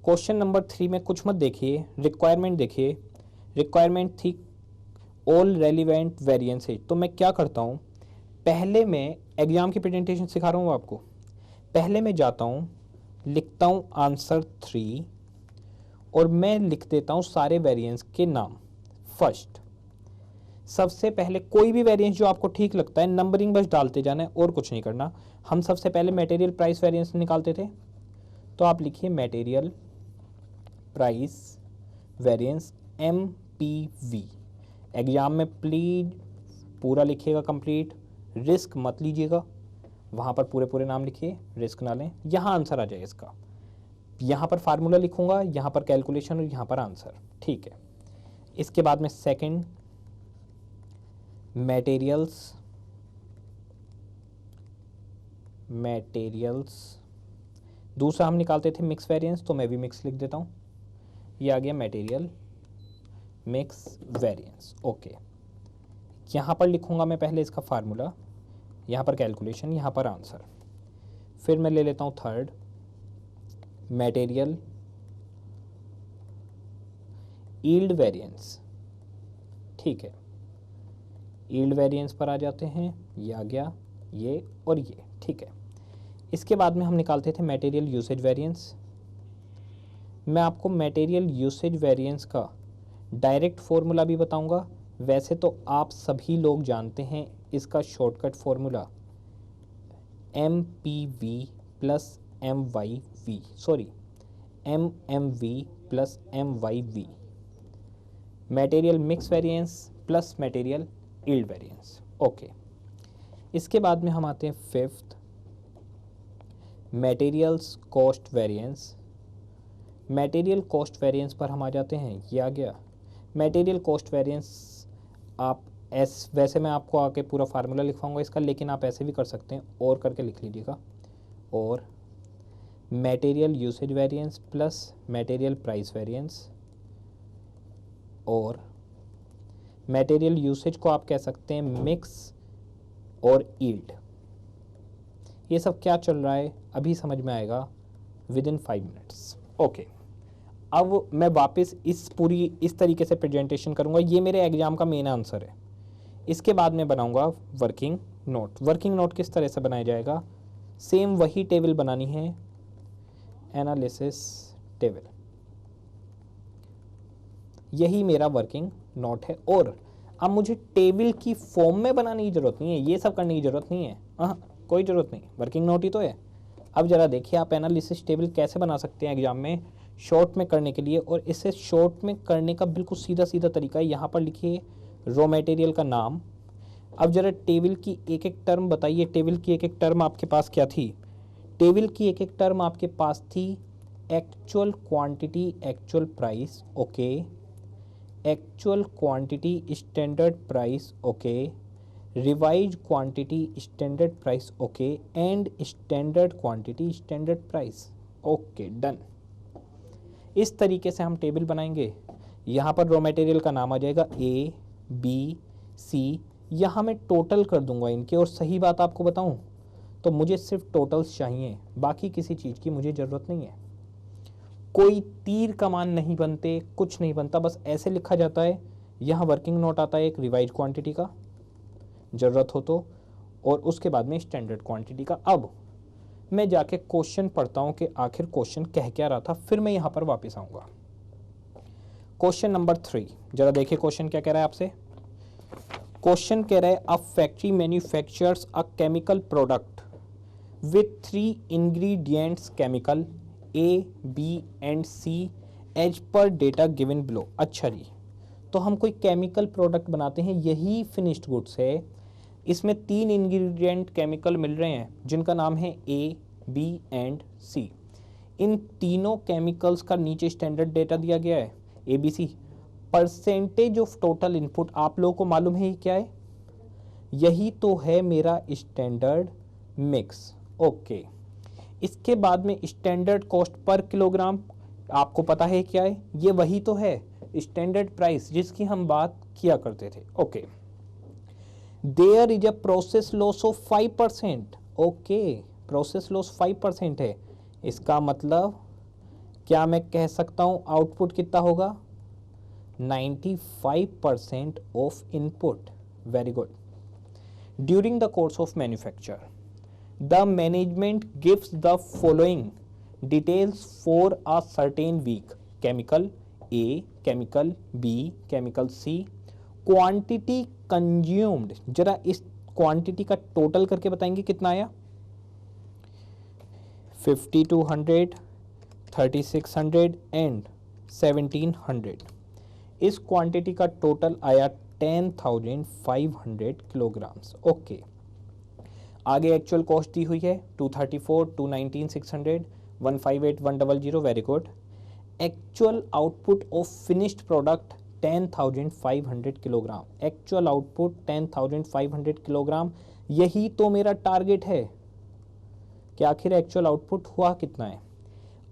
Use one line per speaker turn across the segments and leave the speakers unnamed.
Question number 3 में कुछ मत देखिए, रिक्वायरमेंट देखिए। रिक्वायरमेंट थी ऑल रेलिवेंट वेरिएंसेज। तो मैं क्या करता हूँ, पहले मैं एग्जाम की प्रेजेंटेशन सिखा रहा हूँ आपको। पहले मैं जाता हूँ, लिखता हूँ आंसर 3 और मैं लिख देता हूँ सारे वेरिएंस के नाम। फर्स्ट, सबसे पहले कोई भी वेरिएंस जो आपको ठीक लगता है नंबरिंग बस डालते जाना है और कुछ नहीं करना। हम सबसे पहले मटेरियल प्राइस वेरिएंस निकालते थे, तो आप लिखिए material price variance MPV। Exam में प्लीज पूरा लिखिएगा कंप्लीट, रिस्क मत लीजिएगा, वहाँ पर पूरे पूरे नाम लिखिए, रिस्क ना लें। यहाँ आंसर आ जाए इसका, यहाँ पर फार्मूला लिखूंगा, यहाँ पर कैलकुलेशन और यहाँ पर आंसर, ठीक है। इसके बाद में सेकंड, मटेरियल्स। दूसरा हम निकालते थे मिक्स वेरिएंस, तो मैं भी मिक्स लिख देता हूँ, ये आ गया मटेरियल मिक्स वेरिएंस। ओके, यहाँ पर लिखूंगा मैं पहले इसका फार्मूला, यहाँ पर कैलकुलेशन, यहाँ पर आंसर। फिर मैं ले लेता हूँ थर्ड, मटेरियल यील्ड वेरिएंस, ठीक है। यील्ड वेरिएंस पर आ जाते हैं, ये आ गया, ये और ये, ठीक है। इसके बाद में हम निकालते थे मटेरियल यूसेज वेरिएंस। मैं आपको मटेरियल यूसेज वेरिएंस का डायरेक्ट फॉर्मूला भी बताऊंगा, वैसे तो आप सभी लोग जानते हैं इसका shortcut formula MPV plus MYV, sorry MMV plus MYV, material mix variance plus material yield variance. Okay, इसके बाद में हम आते हैं fifth, materials cost variance. Material cost variance पर हम आ जाते हैं, ये आ गया मटेरियल कॉस्ट वेरिएंस। आप वैसे मैं आपको आके पूरा फार्मूला लिखवाऊंगा इसका, लेकिन आप ऐसे भी कर सकते हैं और करके लिख लीजिएगा, और material usage variance plus material price variance, और मटेरियल यूसेज को आप कह सकते हैं मिक्स और यील्ड। ये सब क्या चल रहा है अभी समझ में आएगा विद इन 5 मिनट्स। ओके, अब मैं वापस इस तरीके से प्रेजेंटेशन करूंगा, ये मेरे एग्जाम का मेन आंसर है। इसके बाद मैं बनाऊंगा वर्किंग नोट। वर्किंग नोट किस तरह से बनाया जाएगा, सेम वही टेबल बनानी है, एनालिसिस टेबल, यही मेरा वर्किंग नोट है। और अब मुझे टेबल की फॉर्म में बनाने की ज़रूरत नहीं है, ये सब करने की ज़रूरत नहीं है, हाँ कोई ज़रूरत नहीं, वर्किंग नोट ही तो है। अब ज़रा देखिए आप एनालिसिस टेबल कैसे बना सकते हैं एग्जाम में शॉर्ट में करने के लिए, और इसे शॉर्ट में करने का बिल्कुल सीधा सीधा तरीका है। यहाँ पर लिखिए रॉ मटेरियल का नाम। अब ज़रा टेबल की एक एक टर्म बताइए, टेबल की एक एक टर्म आपके पास क्या थी, टेबल की एक एक टर्म आपके पास थी actual quantity actual price, okay, actual quantity standard price, okay, revise quantity standard price, okay, and standard quantity standard price, okay, done. इस तरीके से हम टेबल बनाएंगे। यहाँ पर रॉ मटेरियल का नाम आ जाएगा A B C, यहाँ मैं टोटल कर दूंगा इनके, और सही बात आपको बताऊं तो मुझे सिर्फ टोटल्स चाहिए, बाकी किसी चीज़ की मुझे ज़रूरत नहीं है। कोई तीर कमान नहीं बनते, कुछ नहीं बनता, बस ऐसे लिखा जाता है। यहाँ वर्किंग नोट आता है एक रिवाइज क्वांटिटी का ज़रूरत हो तो, और उसके बाद में स्टैंडर्ड क्वांटिटी का। अब मैं जाके क्वेश्चन पढ़ता हूँ कि आखिर क्वेश्चन कह क्या रहा था, फिर मैं यहाँ पर वापस आऊँगा। क्वेश्चन नंबर 3, जरा देखिए क्वेश्चन क्या कह रहा है आपसे। क्वेश्चन कह रहा है a factory manufactures a chemical product with 3 ingredients chemical A, B and C as per data given below. अच्छा जी, तो हम कोई केमिकल प्रोडक्ट बनाते हैं, यही फिनिश्ड गुड्स है। इसमें 3 इंग्रेडिएंट केमिकल मिल रहे हैं जिनका नाम है A, B एंड C। इन तीनों केमिकल्स का नीचे स्टैंडर्ड डेटा दिया गया है ABC। Percentage of total input आप लोगों को मालूम है क्या है, यही तो है मेरा स्टैंडर्ड मिक्स, ओके। इसके बाद में स्टैंडर्ड कॉस्ट पर किलोग्राम आपको पता है क्या है, ये वही तो है स्टैंडर्ड प्राइस जिसकी हम बात किया करते थे, okay. There is a process loss of 5%, okay, process loss 5% है। इसका मतलब क्या मैं कह सकता हूं आउटपुट कितना होगा? 95% of input. Very good. During the course of manufacture the management gives the following details for a certain week. Chemical A, chemical B, chemical C. Quantity consumed, जरा इस क्वांटिटी का टोटल करके बताएंगे कितना आया? 5200, 3600 एंड 1700। इस क्वांटिटी का total आया 10,500 किलोग्राम्स। ओके, आगे एक्चुअल कॉस्ट दी हुई है 234, 219, 600, 158, 100। Very good. Actual output of finished product 10,500 kilogram. Actual output 10,500 kilogram, यही तो मेरा टारगेट है कि आखिर एक्चुअल आउटपुट हुआ कितना है।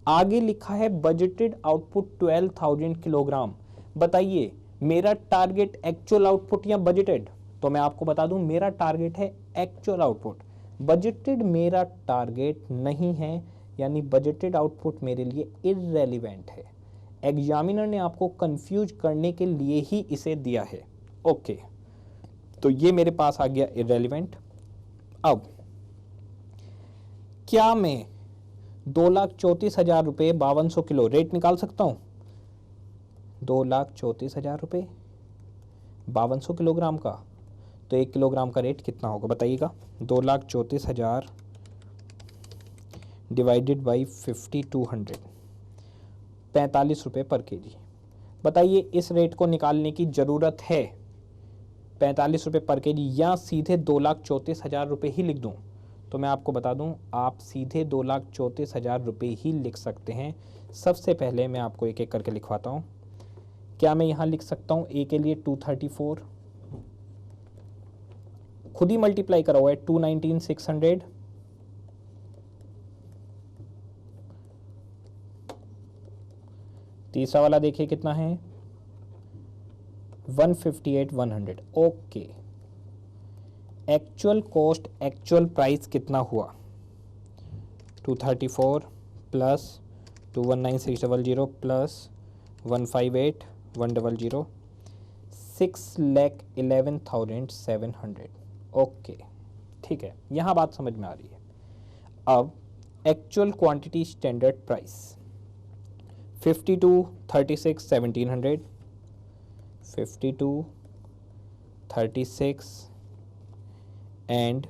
आगे लिखा है बजटेड आउटपुट 12,000 किलोग्राम। बताइए मेरा टारगेट एक्चुअल आउटपुट या बजटेड? तो मैं आपको बता दूं मेरा टारगेट है एक्चुअल आउटपुट, बजटेड मेरा टारगेट नहीं है, यानी बजटेड आउटपुट मेरे लिए इररेलेवेंट है। एग्जामिनर ने आपको कंफ्यूज करने के लिए ही इसे दिया है। ओके, तो ये मेरे पास आ गया इररेलेवेंट। अब क्या मैं 2,34,000 रुपये 5200 किलो रेट निकाल सकता हूं? 2,34,000 रुपये 5200 किलोग्राम का, तो 1 किलोग्राम का रेट कितना होगा बताइएगा? 2,34,000 डिवाइडेड बाई 5200, 45 रुपये पर केजी। बताइए इस रेट को निकालने की ज़रूरत है 45 रुपये पर केजी या सीधे 2,34,000 रुपये ही लिख दूं? तो मैं आपको बता दूं आप सीधे 2,34,000 रुपये ही लिख सकते हैं। सबसे पहले मैं आपको एक एक करके लिखवाता हूं। क्या मैं यहां लिख सकता हूं ए के लिए 234, खुद ही मल्टीप्लाई करा हुआ है 219, 600, तीसरा वाला देखिए कितना है 158, 100। Okay, actual cost actual price कितना हुआ? 234 प्लस 219,600 प्लस 158, 100, 6,11,700। ओके, ठीक है, यहाँ बात समझ में आ रही है। अब actual quantity standard price 52, 36, 1700, 52, 36 and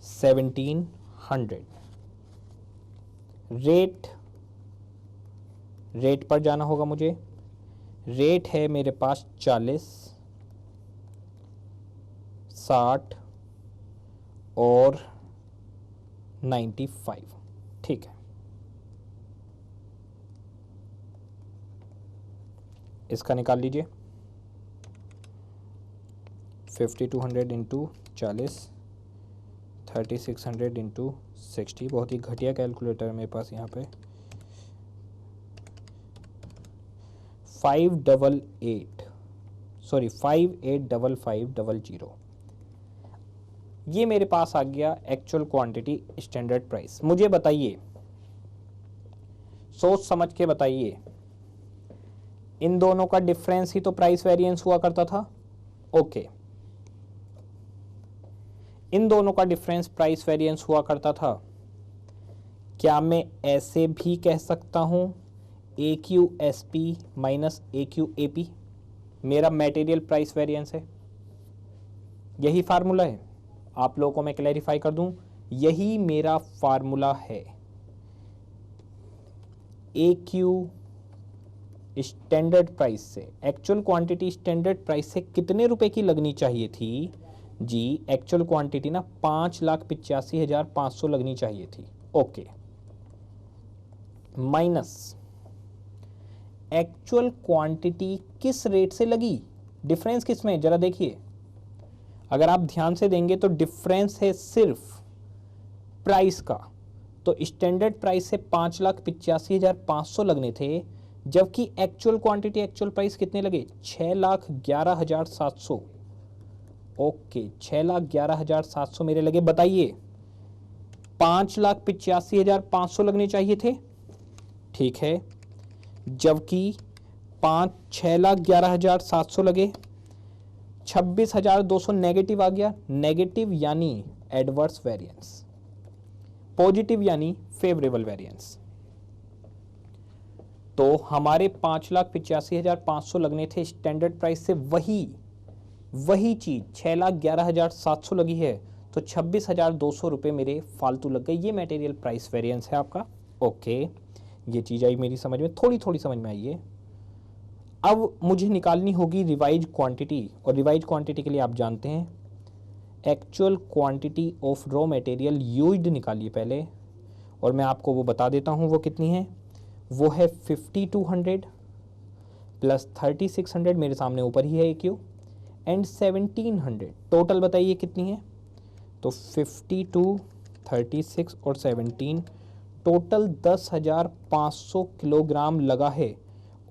1700। Rate पर जाना होगा मुझे। रेट है मेरे पास 40, 60 और 95। ठीक है, इसका निकाल लीजिए 5200 इंटू 40, 3600 इंटू 60। बहुत ही घटिया कैलकुलेटर है मेरे पास यहाँ पे। 585500। ये मेरे पास आ गया एक्चुअल क्वांटिटी स्टैंडर्ड प्राइस। मुझे बताइए, सोच समझ के बताइए, इन दोनों का डिफरेंस ही तो प्राइस वेरिएंस हुआ करता था। ओके, इन दोनों का डिफरेंस प्राइस वेरिएंस हुआ करता था। क्या मैं ऐसे भी कह सकता हूं AQSP माइनस AQAP मेरा मटेरियल प्राइस वेरिएंस है? यही फार्मूला है। आप लोगों को मैं क्लैरिफाई कर दूं, यही मेरा फार्मूला है। AQ स्टैंडर्ड प्राइस से एक्चुअल क्वांटिटी स्टैंडर्ड प्राइस से कितने रुपए की लगनी चाहिए थी जी? एक्चुअल क्वांटिटी ना 5,85,500 लगनी चाहिए थी। ओके, माइनस एक्चुअल क्वांटिटी किस रेट से लगी? डिफरेंस किस में? जरा देखिए, अगर आप ध्यान से देंगे तो डिफरेंस है सिर्फ प्राइस का। तो स्टैंडर्ड प्राइस से 5,85,500 लगने थे, जबकि एक्चुअल क्वांटिटी एक्चुअल प्राइस कितने लगे? 6,11,700। ओके, 6,11,700 मेरे लगे। बताइए 5,85,500 लगने चाहिए थे। ठीक है, जबकि 6,11,700 लगे, 26,200 नेगेटिव आ गया। नेगेटिव यानी एडवर्स वेरिएंस, पॉजिटिव यानी फेवरेबल वेरिएंस। तो हमारे 5,85,500 लगने थे स्टैंडर्ड प्राइस से, वही चीज 6,11,700 लगी है, तो 26,200 रुपये मेरे फालतू लग गए। ये मटेरियल प्राइस वेरिएंस है आपका। ओके, ये चीज आई मेरी समझ में, थोड़ी समझ में आई है। अब मुझे निकालनी होगी रिवाइज क्वांटिटी, और रिवाइज क्वांटिटी के लिए आप जानते हैं actual quantity of raw material used निकालिए पहले, और मैं आपको वो बता देता हूँ वो कितनी है। वो है 5200 प्लस 3600, मेरे सामने ऊपर ही है एक क्यू, एंड 1700। टोटल बताइए कितनी है। तो 52, 36 और 17, टोटल 10,500 किलोग्राम लगा है।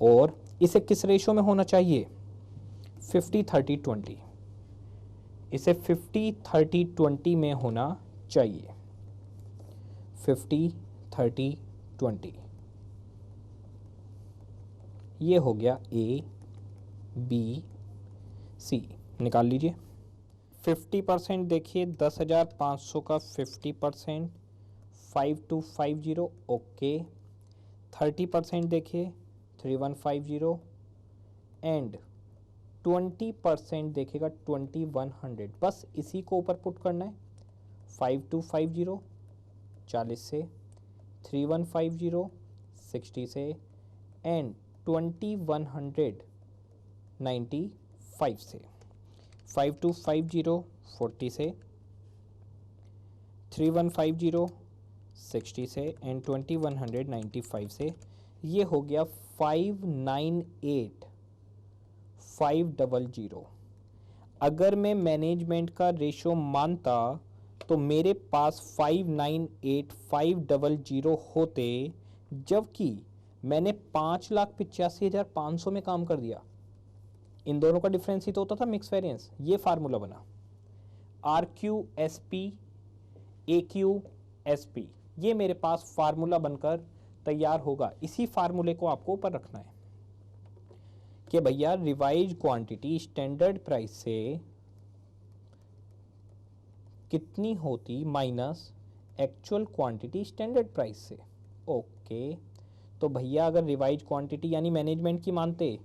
और इसे किस रेशो में होना चाहिए? 50-30-20। इसे 50-30-20 में होना चाहिए। 50-30-20 ये हो गया A, B, C। निकाल लीजिए। 50% देखिए, 10,500 का 50%, 5250। ओके। 30% देखिए 3150, एंड 20% देखेगा 2100। बस इसी को ऊपर पुट करना है। 5250 40 से, 3150 60 से, एंड 2100 95 से। 5250 40 से, 3150 60 से, एंड 2100 95 से। ये हो गया 598,500। अगर मैं मैनेजमेंट का रेशो मानता तो मेरे पास 598,500 होते, जबकि मैंने 5,85,500 में काम कर दिया। इन दोनों का डिफरेंस ही तो होता था मिक्स वेरिएंस। ये फार्मूला बना RQSP AQSP, ये मेरे पास फार्मूला बनकर तैयार होगा। इसी फार्मूले को आपको ऊपर रखना है कि भैया रिवाइज क्वांटिटी स्टैंडर्ड प्राइस से कितनी होती minus actual quantity standard price से। ओके, तो भैया अगर रिवाइज क्वांटिटी यानी मैनेजमेंट की मानते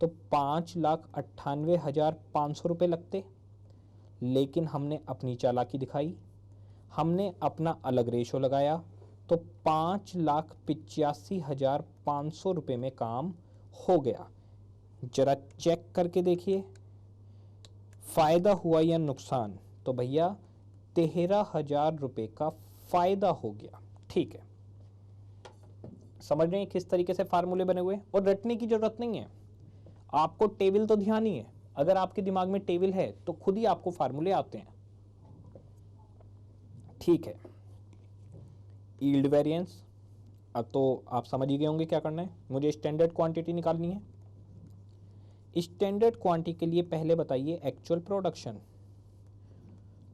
तो 5,98,500 रुपये लगते, लेकिन हमने अपनी चालाकी दिखाई, हमने अपना अलग रेशो लगाया, तो 5,85,500 रुपये में काम हो गया। जरा चेक करके देखिए फायदा हुआ या नुकसान। तो भैया 13,000 रुपये का फायदा हो गया। ठीक है, समझ रहे हैं किस तरीके से फार्मूले बने हुए, और रटने की जरूरत नहीं है। आपको टेबल तो ध्यान ही है। अगर आपके दिमाग में टेबल है तो खुद ही आपको फार्मूले आते हैं। ठीक है, यील्ड वेरिएंस, अब तो आप समझ ही गए होंगे क्या करना है। मुझे स्टैंडर्ड क्वांटिटी निकालनी है। स्टैंडर्ड क्वांटिटी के लिए पहले बताइए एक्चुअल प्रोडक्शन।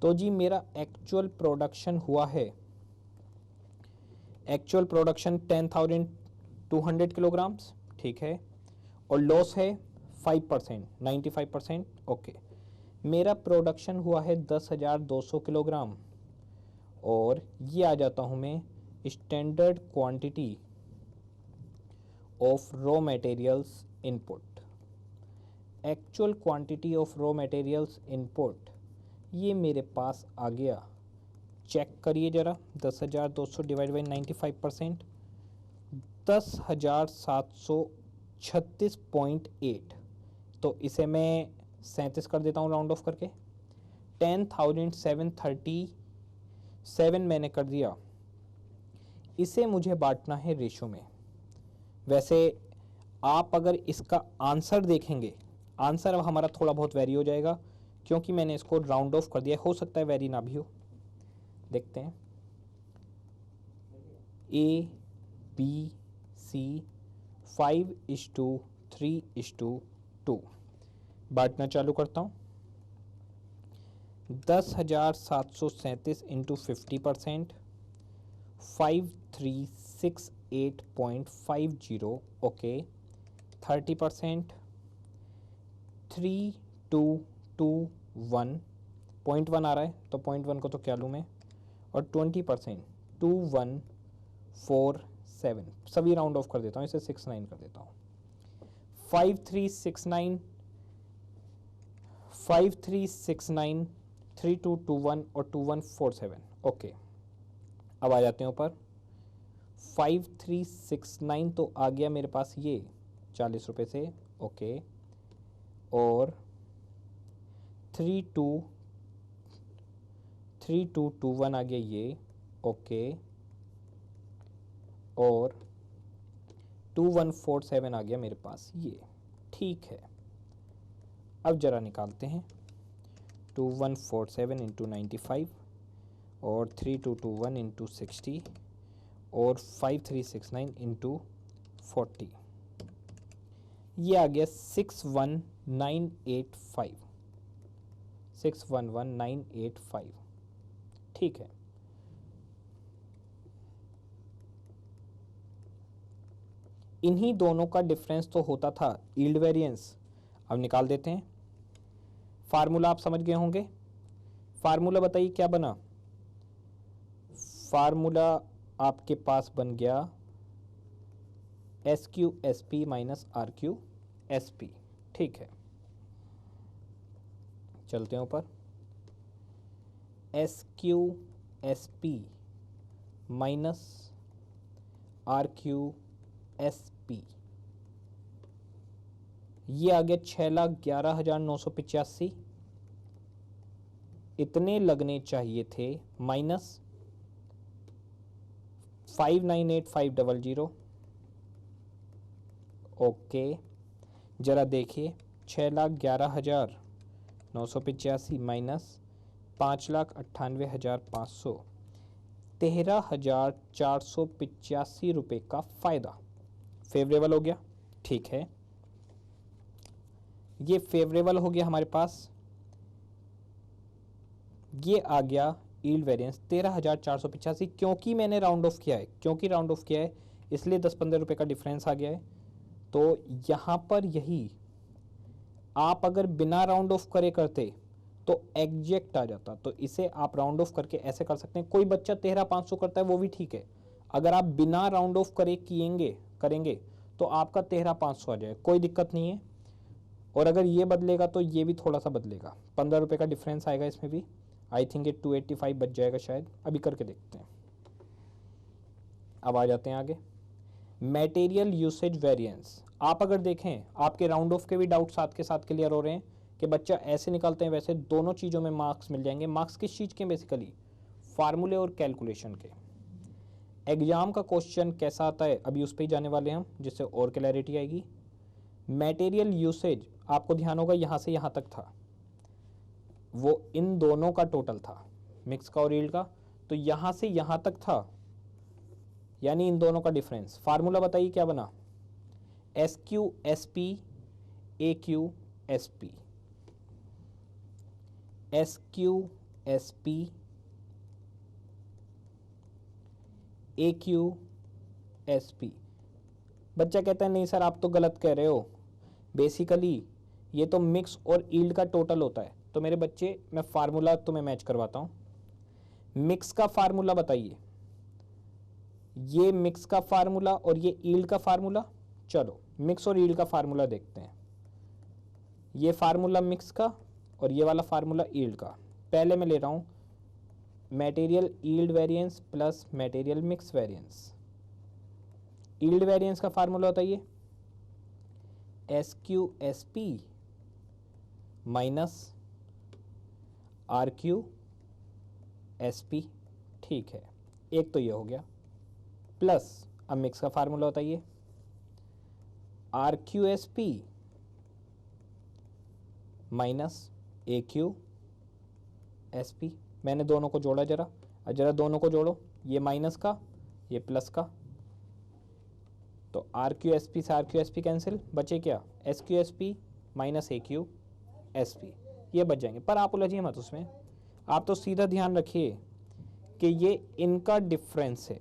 तो जी मेरा एक्चुअल प्रोडक्शन हुआ है, एक्चुअल प्रोडक्शन 10,200 किलोग्राम्स। ठीक है, और लॉस है 5%, 95%। ओके, मेरा प्रोडक्शन हुआ है 10,200 किलोग्राम, और ये आ जाता हूँ मैं standard quantity of raw materials input. Actual quantity of raw materials input ये मेरे पास आ गया। चेक करिए ज़रा, 10,200 डिवाइड बाई 95%, 10,736.8। तो इसे मैं 37 कर देता हूँ राउंड ऑफ करके। 10,737 मैंने कर दिया। इसे मुझे बांटना है रेशो में। वैसे आप अगर इसका आंसर देखेंगे, आंसर अब हमारा थोड़ा बहुत वेरी हो जाएगा क्योंकि मैंने इसको राउंड ऑफ कर दिया। हो सकता है वेरी ना भी हो, देखते हैं। A, B, C 5:3:2। बांटना चालू करता हूँ। 10,737 इंटू 50%, 536 8.50, ओके 30%, 3221, 0.1 आ रहा है तो 0.1 को तो क्या लूँ मैं, और 20% 2147, सभी राउंड ऑफ कर देता हूँ, इसे 69 कर देता हूँ। 5369, 5369, 3221 और 2147, ओके। अब आ जाते हैं ऊपर। 5369 तो आ गया मेरे पास ये 40 रुपये से, ओके, और 3221 आ गया ये, ओके, और 2147 आ गया मेरे पास ये, ठीक है। अब जरा निकालते हैं। 2147 इंटू 95 और 3221 इंटू 60 और 5369 इंटू 40, ये आ गया 61985, 611985, ठीक है। इन्हीं दोनों का डिफरेंस तो होता था यील्ड वेरिएंस। अब निकाल देते हैं। फार्मूला आप समझ गए होंगे। फार्मूला बताइए क्या बना। फार्मूला आपके पास बन गया S Q S P minus R Q S P, ठीक है। चलते हैं ऊपर। S Q S P minus R Q S P, ये आ गया 6,11,985, इतने लगने चाहिए थे, माइनस 5,98,500, ओके। जरा देखिए 6,11,985 माइनस 5,98,500, 13,485 रुपये का फ़ायदा फेवरेबल हो गया, ठीक है। ये फेवरेबल हो गया हमारे पास, ये आ गया यील्ड वेरिएंस 13,485, क्योंकि मैंने राउंड ऑफ किया है, क्योंकि राउंड ऑफ किया है इसलिए 10-15 रुपये का डिफरेंस आ गया है। तो यहाँ पर यही आप अगर बिना राउंड ऑफ करे करते तो एग्जैक्ट आ जाता, तो इसे आप राउंड ऑफ करके ऐसे कर सकते हैं। कोई बच्चा 13,500 करता है वो भी ठीक है, अगर आप बिना राउंड ऑफ करे करेंगे तो आपका 13,500 आ जाए, कोई दिक्कत नहीं है। और अगर ये बदलेगा तो ये भी थोड़ा सा बदलेगा, 15 रुपये का डिफरेंस आएगा इसमें भी। आई थिंक ये 285 बच जाएगा शायद, अभी करके देखते हैं। अब आ जाते हैं आगे। मटेरियल यूसेज वेरिएंस, आप अगर देखें आपके राउंड ऑफ के भी डाउट साथ के साथ क्लियर हो रहे हैं कि बच्चा ऐसे निकालते हैं वैसे, दोनों चीज़ों में मार्क्स मिल जाएंगे। मार्क्स किस चीज़ के, बेसिकली फार्मूले और कैलकुलेशन के। एग्जाम का क्वेश्चन कैसा आता है अभी उस पर ही जाने वाले हम, जिससे और क्लैरिटी आएगी। मटेरियल यूसेज आपको ध्यान होगा यहाँ से यहाँ तक था, वो इन दोनों का टोटल था, मिक्स का और यील्ड का, तो यहाँ से यहाँ तक था, यानी इन दोनों का डिफरेंस। फार्मूला बताइए क्या बना। S Q S P A Q S P, S Q S P A Q S P. बच्चा कहता है नहीं सर आप तो गलत कह रहे हो, बेसिकली ये तो मिक्स और यील्ड का टोटल होता है। तो मेरे बच्चे मैं फार्मूला तुम्हें मैच करवाता हूँ। मिक्स का फार्मूला बताइए, ये मिक्स का फार्मूला और ये यील्ड का फार्मूला। चलो मिक्स और यील्ड का फार्मूला देखते हैं। ये फार्मूला मिक्स का और ये वाला फार्मूला यील्ड का। पहले मैं ले रहा हूँ material yield variance plus material mix variance. Yield variance का फार्मूला बताइए, S Q S P minus R Q S P, ठीक है। एक तो ये हो गया, प्लस अब मिक्स का फार्मूला बताइए, R Q S P minus A Q S P. मैंने दोनों को जोड़ा, जरा दोनों को जोड़ो, ये माइनस का ये प्लस का, तो आर क्यू एस पी से R Q S P cancel, बचे क्या, S Q S P minus A Q S P, ये बच जाएंगे। पर आप उलझिए मत उसमें, आप तो सीधा ध्यान रखिए कि ये इनका डिफरेंस है,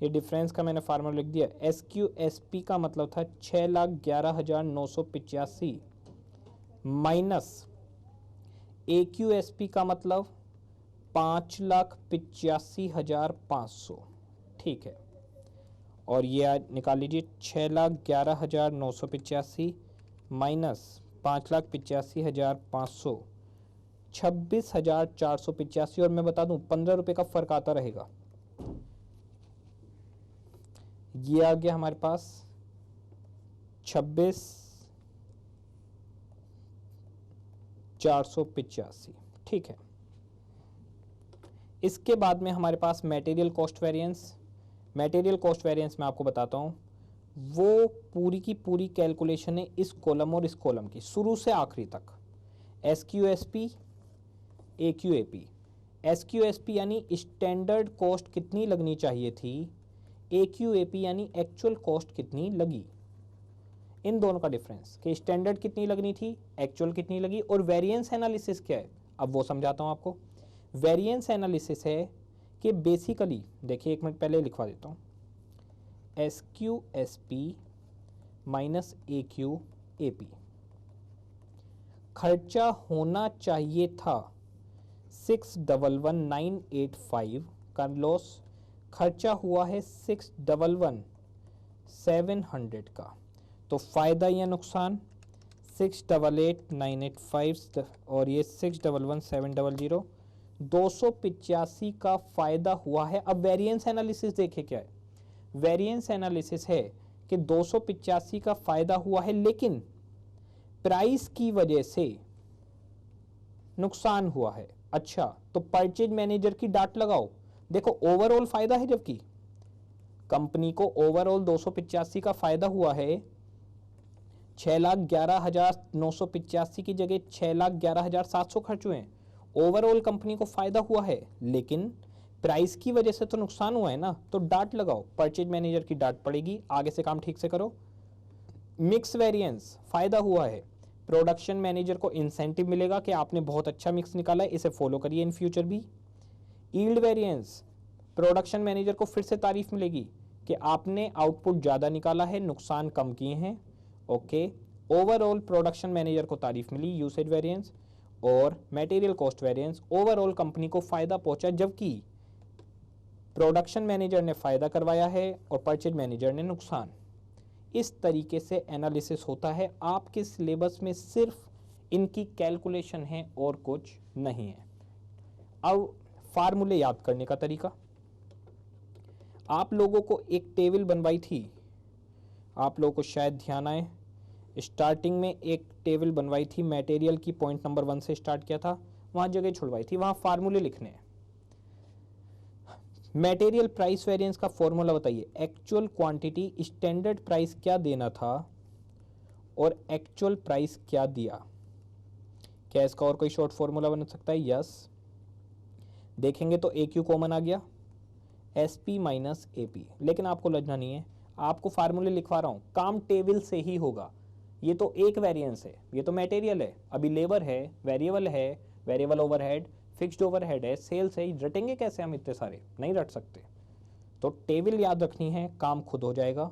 ये डिफरेंस का मैंने फार्मूला लिख दिया। SQSP का मतलब था 6,11,985 माइनस AQSP का मतलब 5,85,500। ठीक है, और ये आज निकाल लीजिए 6,11,985 माइनस 5,85,500, 26,485। और मैं बता दूं 15 रुपये का फर्क आता रहेगा। ये आ गया हमारे पास 26,485। ठीक है, इसके बाद में हमारे पास material cost variance. Material cost variance मैं आपको बताता हूँ, वो पूरी की पूरी कैलकुलेशन है इस कॉलम और इस कॉलम की शुरू से आखिरी तक। SQSP AQAP। SQSP यानी स्टैंडर्ड कॉस्ट कितनी लगनी चाहिए थी, AQAP यानी एक्चुअल कॉस्ट कितनी लगी। इन दोनों का डिफरेंस कि स्टैंडर्ड कितनी लगनी थी, एक्चुअल कितनी लगी। और वेरिएंस एनालिसिस क्या है, अब वो समझाता हूँ आपको। वेरिएंस एनालिसिस है कि बेसिकली देखिए, एक मिनट पहले लिखवा देता हूँ, SQSP माइनस AQAP। खर्चा होना चाहिए था 6,11,985 का लॉस, खर्चा हुआ है 6,11,700 का। तो फायदा या नुकसान 6,88,985 और ये 6,11,700, 285 का फायदा हुआ है। अब वेरिएंस एनालिसिस देखिए क्या है, वेरिएंस एनालिसिस है कि 285 का फायदा हुआ है लेकिन प्राइस की वजह से नुकसान हुआ है। अच्छा, तो परचेज मैनेजर की डांट लगाओ। देखो ओवरऑल फायदा है, जबकि कंपनी को ओवरऑल 285 का फायदा हुआ है। 6,11,985 की जगह 6,11,700 खर्च हुए हैं। ओवरऑल कंपनी को फायदा हुआ है लेकिन प्राइस की वजह से तो नुकसान हुआ है ना, तो डांट लगाओ, परचेज मैनेजर की डांट पड़ेगी, आगे से काम ठीक से करो। मिक्स वेरिएंस फायदा हुआ है, प्रोडक्शन मैनेजर को इंसेंटिव मिलेगा कि आपने बहुत अच्छा मिक्स निकाला है, इसे फॉलो करिए इन फ्यूचर भी। यील्ड वेरिएंस, प्रोडक्शन मैनेजर को फिर से तारीफ मिलेगी कि आपने आउटपुट ज़्यादा निकाला है, नुकसान कम किए हैं। ओके, ओवरऑल प्रोडक्शन मैनेजर को तारीफ मिली। यूसेज वेरिएंस और material cost variance, overall company को फायदा पहुंचा, जबकि प्रोडक्शन मैनेजर ने फायदा करवाया है और परचेज मैनेजर ने नुकसान। इस तरीके से एनालिसिस होता है। आपके सिलेबस में सिर्फ इनकी कैलकुलेशन है और कुछ नहीं है। अब फार्मूले याद करने का तरीका, आप लोगों को एक टेबल बनवाई थी, आप लोगों को शायद ध्यान आए, स्टार्टिंग में एक टेबल बनवाई थी मटेरियल की, पॉइंट नंबर 1 से स्टार्ट किया था, वहां जगह छुड़वाई थी, वहां फार्मूले लिखने हैं। मटेरियल प्राइस वेरिएंस का फॉर्मूला बताइए, एक्चुअल क्वांटिटी, स्टैंडर्ड प्राइस क्या देना था और एक्चुअल प्राइस क्या दिया। क्या इसका और कोई शॉर्ट फॉर्मूला बन सकता है? यस। देखेंगे तो AQ कॉमन आ गया, SP माइनस AP। लेकिन आपको लजना नहीं है, आपको फार्मूले लिखवा रहा हूं, काम टेबल से ही होगा। ये तो एक वेरिएंस है, ये तो मटेरियल है, अभी लेबर है, वेरिएबल ओवरहेड, फिक्स्ड ओवरहेड है, सेल्स है, रटेंगे कैसे हम इतने सारे? नहीं रट सकते। तो टेबल याद रखनी है, काम खुद हो जाएगा।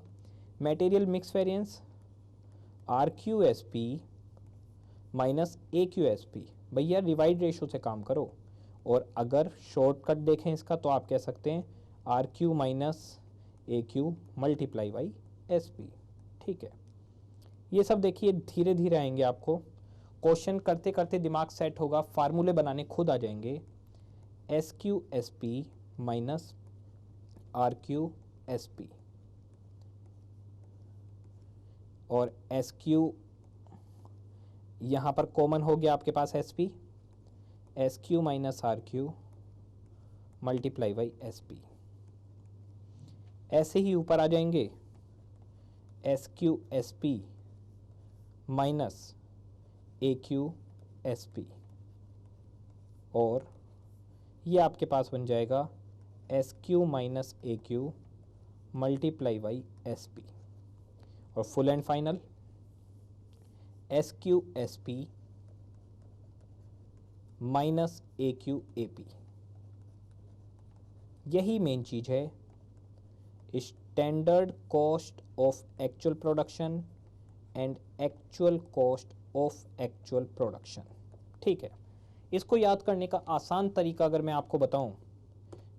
Material mix variance RQSP minus AQSP। भैया डिवाइड रेशो से काम करो, और अगर शॉर्टकट देखें इसका तो आप कह सकते हैं RQ minus AQ multiply by SP। ठीक है, ये सब देखिए धीरे धीरे आएंगे, आपको क्वेश्चन करते करते दिमाग सेट होगा, फार्मूले बनाने खुद आ जाएंगे। SQSP माइनस RQSP और SQ यहाँ पर कॉमन हो गया आपके पास SP, SQ minus RQ multiply by SP। ऐसे ही ऊपर आ जाएंगे SQSP माइनस AQSP और ये आपके पास बन जाएगा SQ minus AQ multiply by SP। और full and final SQSP minus AQAP। यही मेन चीज है, standard cost of actual production and actual cost of actual production. ठीक है, इसको याद करने का आसान तरीका अगर मैं आपको बताऊं,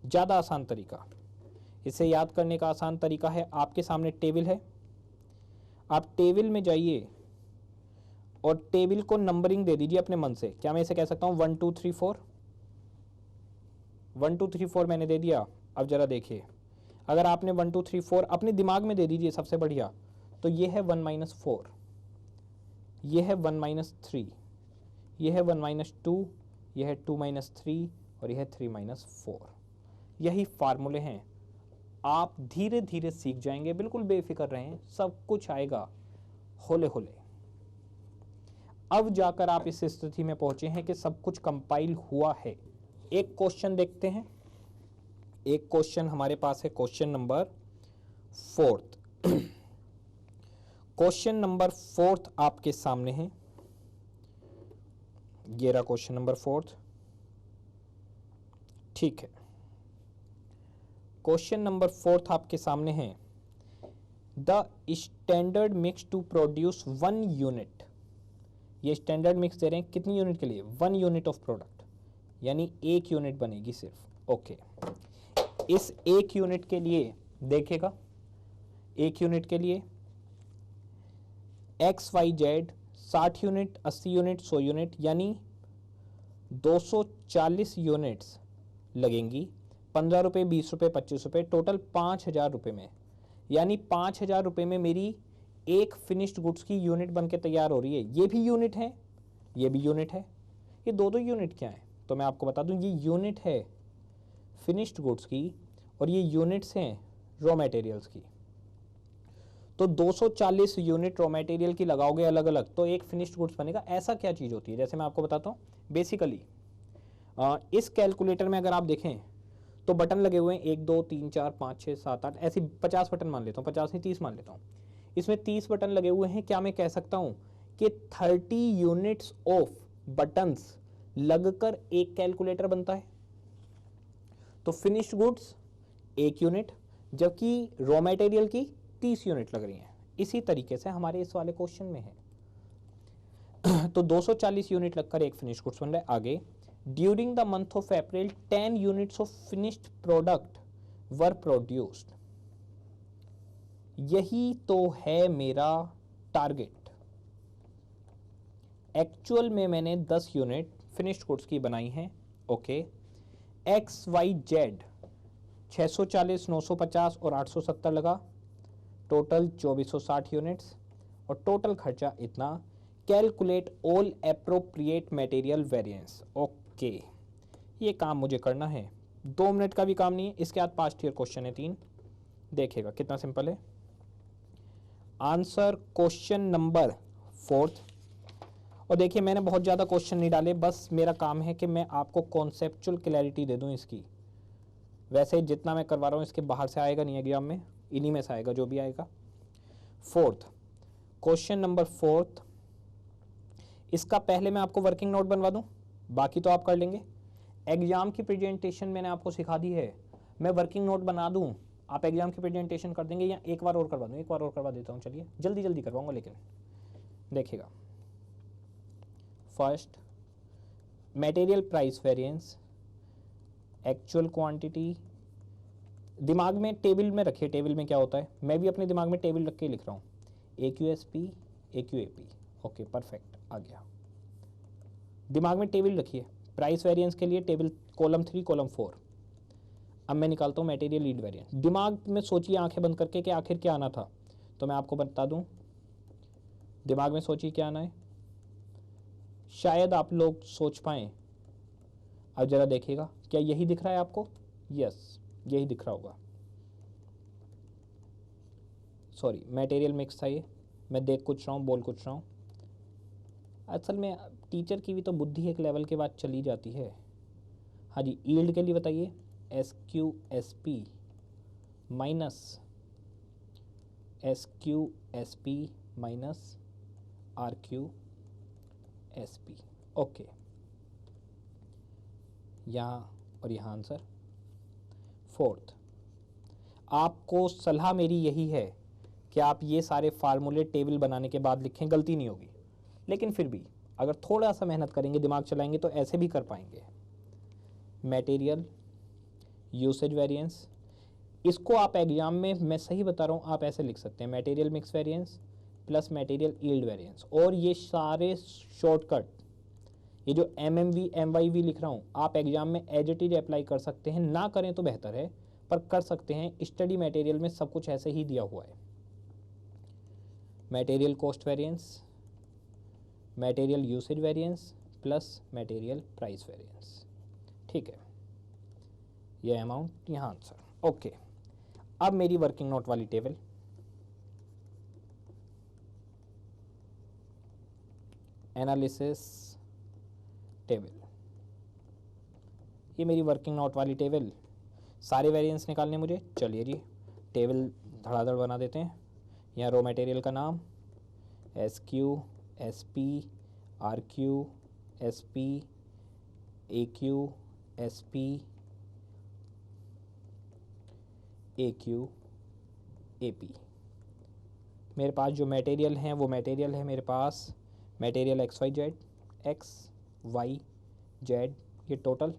ज़्यादा आसान तरीका, इसे याद करने का आसान तरीका है, आपके सामने टेबल है, आप टेबल में जाइए और टेबल को नंबरिंग दे दीजिए अपने मन से। क्या मैं इसे कह सकता हूँ 1 2 3 4? 1 2 3 4 मैंने दे दिया। अब जरा देखिए, अगर आपने 1 2 3 4 अपने दिमाग में दे दीजिए सबसे बढ़िया, तो ये है 1 - 4, ये है 1 - 3, ये है 1 - 2, यह है 2 - 3 और यह है 3 - 4। यही फार्मूले हैं, आप धीरे धीरे सीख जाएंगे, बिल्कुल बेफिक्र रहें, सब कुछ आएगा होले होले। अब जाकर आप इस स्थिति में पहुंचे हैं कि सब कुछ कंपाइल हुआ है। एक क्वेश्चन देखते हैं, एक क्वेश्चन हमारे पास है, क्वेश्चन नंबर 4। क्वेश्चन नंबर 4 आपके सामने है, ये रहा क्वेश्चन नंबर 4। ठीक है, क्वेश्चन नंबर 4 आपके सामने है, the standard mix to produce 1 unit. ये स्टैंडर्ड मिक्स दे रहे हैं कितनी यूनिट के लिए? 1 यूनिट ऑफ प्रोडक्ट, यानी 1 यूनिट बनेगी सिर्फ। ओके, इस 1 यूनिट के लिए देखेगा, 1 यूनिट के लिए XYZ 60 यूनिट, 80 यूनिट, 100 यूनिट, यानी 240 यूनिट्स लगेंगी। 15 रुपये, 20 रुपये, 25 रुपये, टोटल 5000 रुपये में, यानी 5000 रुपये में मेरी एक फिनिश्ड गुड्स की यूनिट बनके तैयार हो रही है। ये भी यूनिट है, ये भी यूनिट है, ये दो यूनिट क्या है? तो मैं आपको बता दूं, ये यूनिट है फिनिश्ड गुड्स की और ये यूनिट्स हैं रॉ मटेरियल्स की। तो 240 यूनिट रॉ मटेरियल की लगाओगे अलग अलग, तो एक फिनिश्ड गुड्स बनेगा। ऐसा क्या चीज़ होती है? जैसे मैं आपको बताता हूँ, बेसिकली इस कैलकुलेटर में अगर आप देखें तो बटन लगे हुए हैं 1 2 3 4 5 6 7 8, ऐसे 50 बटन मान लेता हूँ, 50 नहीं 30 मान लेता हूँ। इसमें 30 बटन लगे हुए हैं। क्या मैं कह सकता हूँ कि 30 यूनिट्स ऑफ बटन्स लगकर एक कैलकुलेटर बनता है? तो फिनिश्ड गुड्स 1 यूनिट, जबकि रॉ मटेरियल की 30 यूनिट लग रही हैं। इसी तरीके से हमारे इस वाले क्वेश्चन में है। तो 240 यूनिट लगकर एक फिनिश्ड गुड्स बन रहा है। आगे, during the month of April 10 units of finished product were produced. यही तो है मेरा टारगेट। एक्चुअल में मैंने 10 यूनिट फिनिश्ड गुड्स की बनाई हैं। ओके, XYZ 640, 950 और 870 लगा, टोटल 2460 यूनिट्स, और टोटल खर्चा इतना। Calculate all appropriate material variance. Okay, ये काम मुझे करना है, 2 मिनट का भी काम नहीं है। इसके बाद पास्ट ईयर क्वेश्चन है 3, देखिएगा कितना सिंपल है। Answer question number 4। और देखिए, मैंने बहुत ज़्यादा क्वेश्चन नहीं डाले, बस मेरा काम है कि मैं आपको कॉन्सेप्चुअल क्लैरिटी दे दूं इसकी। वैसे जितना मैं करवा रहा हूँ इसके बाहर से आएगा नहीं एग्जाम में, इन्हीं में से आएगा जो भी आएगा। 4th क्वेश्चन नंबर 4, इसका पहले मैं आपको वर्किंग नोट बनवा दूं, बाकी तो आप कर लेंगे। एग्जाम की प्रेजेंटेशन मैंने आपको सिखा दी है, मैं वर्किंग नोट बना दूं, आप एग्जाम की प्रेजेंटेशन कर देंगे, या एक बार और करवा दूं? एक बार और करवा देता हूं, चलिए जल्दी जल्दी करवाऊंगा, लेकिन देखिएगा। First, material price variance, actual quantity. दिमाग में टेबल में रखिए, टेबल में क्या होता है, मैं भी अपने दिमाग में टेबल रख के लिख रहा हूँ। AQSP, AQAP, ओके परफेक्ट, आ गया। दिमाग में टेबल रखिए, प्राइस वेरिएंस के लिए टेबल कॉलम 3 कॉलम 4। अब मैं निकालता हूँ मटेरियल लीड वेरिएंस। दिमाग में सोचिए आंखें बंद करके कि आखिर क्या आना था, तो मैं आपको बता दूं, दिमाग में सोचिए क्या आना है, शायद आप लोग सोच पाएँ। अब जरा देखिएगा, क्या यही दिख रहा है आपको? यस, यही दिख रहा होगा। सॉरी, मटेरियल मिक्स था ये, मैं देख कुछ रहा हूँ, बोल कुछ रहा हूँ। असल में टीचर की भी तो बुद्धि एक लेवल के बाद चली जाती है। हाँ जी, यील्ड के लिए बताइए, SQSP minus SQSP minus RQSP। Okay, यहाँ और यहाँ आंसर। 4th, आपको सलाह मेरी यही है कि आप ये सारे फार्मूले टेबल बनाने के बाद लिखें, गलती नहीं होगी, लेकिन फिर भी अगर थोड़ा सा मेहनत करेंगे, दिमाग चलाएंगे तो ऐसे भी कर पाएंगे। मटेरियल यूसेज वेरिएंस, इसको आप एग्जाम में, मैं सही बता रहा हूँ, आप ऐसे लिख सकते हैं, material mix variance plus material yield variance. और ये सारे शॉर्टकट, ये जो MMV MYV लिख रहा हूँ, आप एग्जाम में एज इट इज अप्लाई कर सकते हैं, ना करें तो बेहतर है, पर कर सकते हैं। स्टडी मटेरियल में सब कुछ ऐसे ही दिया हुआ है। Material cost variance, material usage variance plus material price variance. ठीक है, ये अमाउंट, यहाँ आंसर। ओके, अब मेरी वर्किंग नोट वाली टेबल, एनालिसिस टेबल, ये मेरी वर्किंग नोट वाली टेबल, सारे वेरिएंस निकालने मुझे। चलिए जी, टेबल धड़ाधड़ बना देते हैं। यहाँ रॉ मटेरियल का नाम SQ, SP, RQ, SP, AQ, SP, AQ, AP। मेरे पास जो मटेरियल हैं वो मटेरियल है मेरे पास मटेरियल XYZ, XYZ, ये टोटल।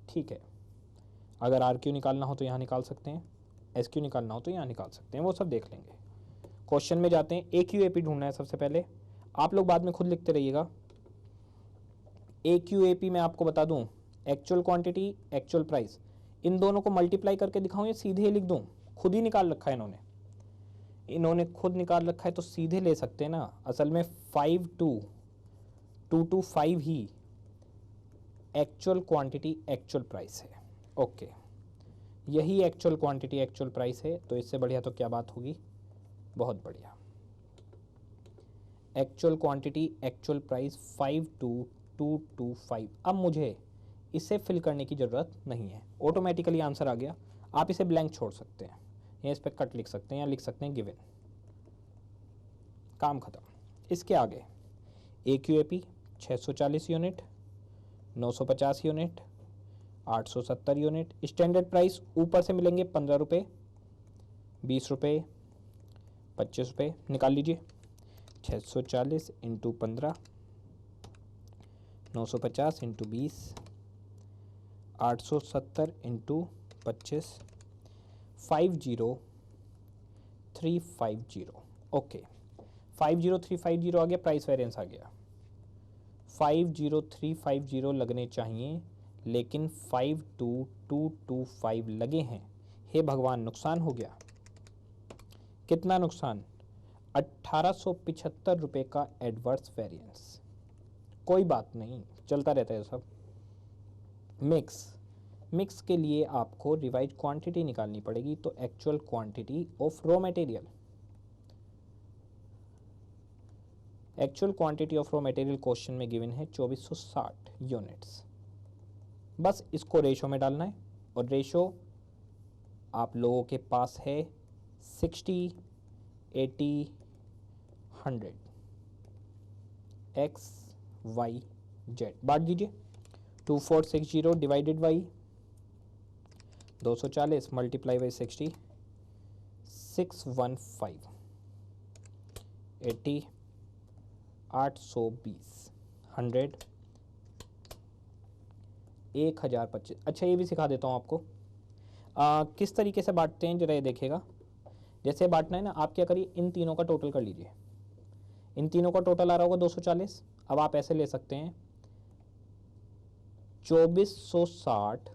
ठीक है, अगर RQ निकालना हो तो यहाँ निकाल सकते हैं, SQ निकालना हो तो यहाँ निकाल सकते हैं, वो सब देख लेंगे। क्वेश्चन में जाते हैं। AQ AP ढूंढना है सबसे पहले, आप लोग बाद में खुद लिखते रहिएगा। AQ AP मैं आपको बता दूं, एक्चुअल क्वांटिटी एक्चुअल प्राइस, इन दोनों को मल्टीप्लाई करके दिखाऊं या सीधे लिख दूं? खुद ही निकाल रखा है इन्होंने खुद निकाल रखा है तो सीधे ले सकते हैं ना। असल में 5225 ही एक्चुअल क्वांटिटी एक्चुअल प्राइस है। ओके, यही एक्चुअल क्वांटिटी एक्चुअल प्राइस है, तो इससे बढ़िया तो क्या बात होगी। बहुत बढ़िया, एक्चुअल क्वांटिटी एक्चुअल प्राइस 52225। अब मुझे इसे फिल करने की ज़रूरत नहीं है, ऑटोमेटिकली आंसर आ गया। आप इसे ब्लैंक छोड़ सकते हैं, या इस पर कट लिख सकते हैं, या लिख सकते हैं गिवन, काम खत्म। इसके आगे AQ AP 640 unit, 950 unit, 870 unit. Standard price ऊपर से मिलेंगे 15 रुपये, 20 रुपये, 25 रुपये। निकाल लीजिए, 640 इंटू 15, 950 इंटू 20, 870 इंटू 25, 50350। ओके, 50350 आ गया, प्राइस वेरिएंस आ गया। 50350 लगने चाहिए, लेकिन 52225 लगे हैं। हे भगवान, नुकसान हो गया। कितना नुकसान? 1875 रुपये का एडवर्स वेरिएंस। कोई बात नहीं, चलता रहता है सब। मिक्स के लिए आपको रिवाइज क्वांटिटी निकालनी पड़ेगी, तो actual quantity of raw material, actual quantity of raw material question में गिवन है 2460 यूनिट्स। बस इसको रेशो में डालना है, और रेशो आप लोगों के पास है 60, 80, 100, XYZ। बांट दीजिए, 2460 डिवाइडेड बाई 240 मल्टीप्लाई बाई 60, 615, 80, 820, 100, 1025। अच्छा, ये भी सिखा देता हूँ आपको किस तरीके से बांटते हैं, जरा ये देखिएगा। जैसे बांटना है ना, आप क्या करिए, इन तीनों का टोटल कर लीजिए। इन तीनों का टोटल आ रहा होगा 240। अब आप ऐसे ले सकते हैं, 2460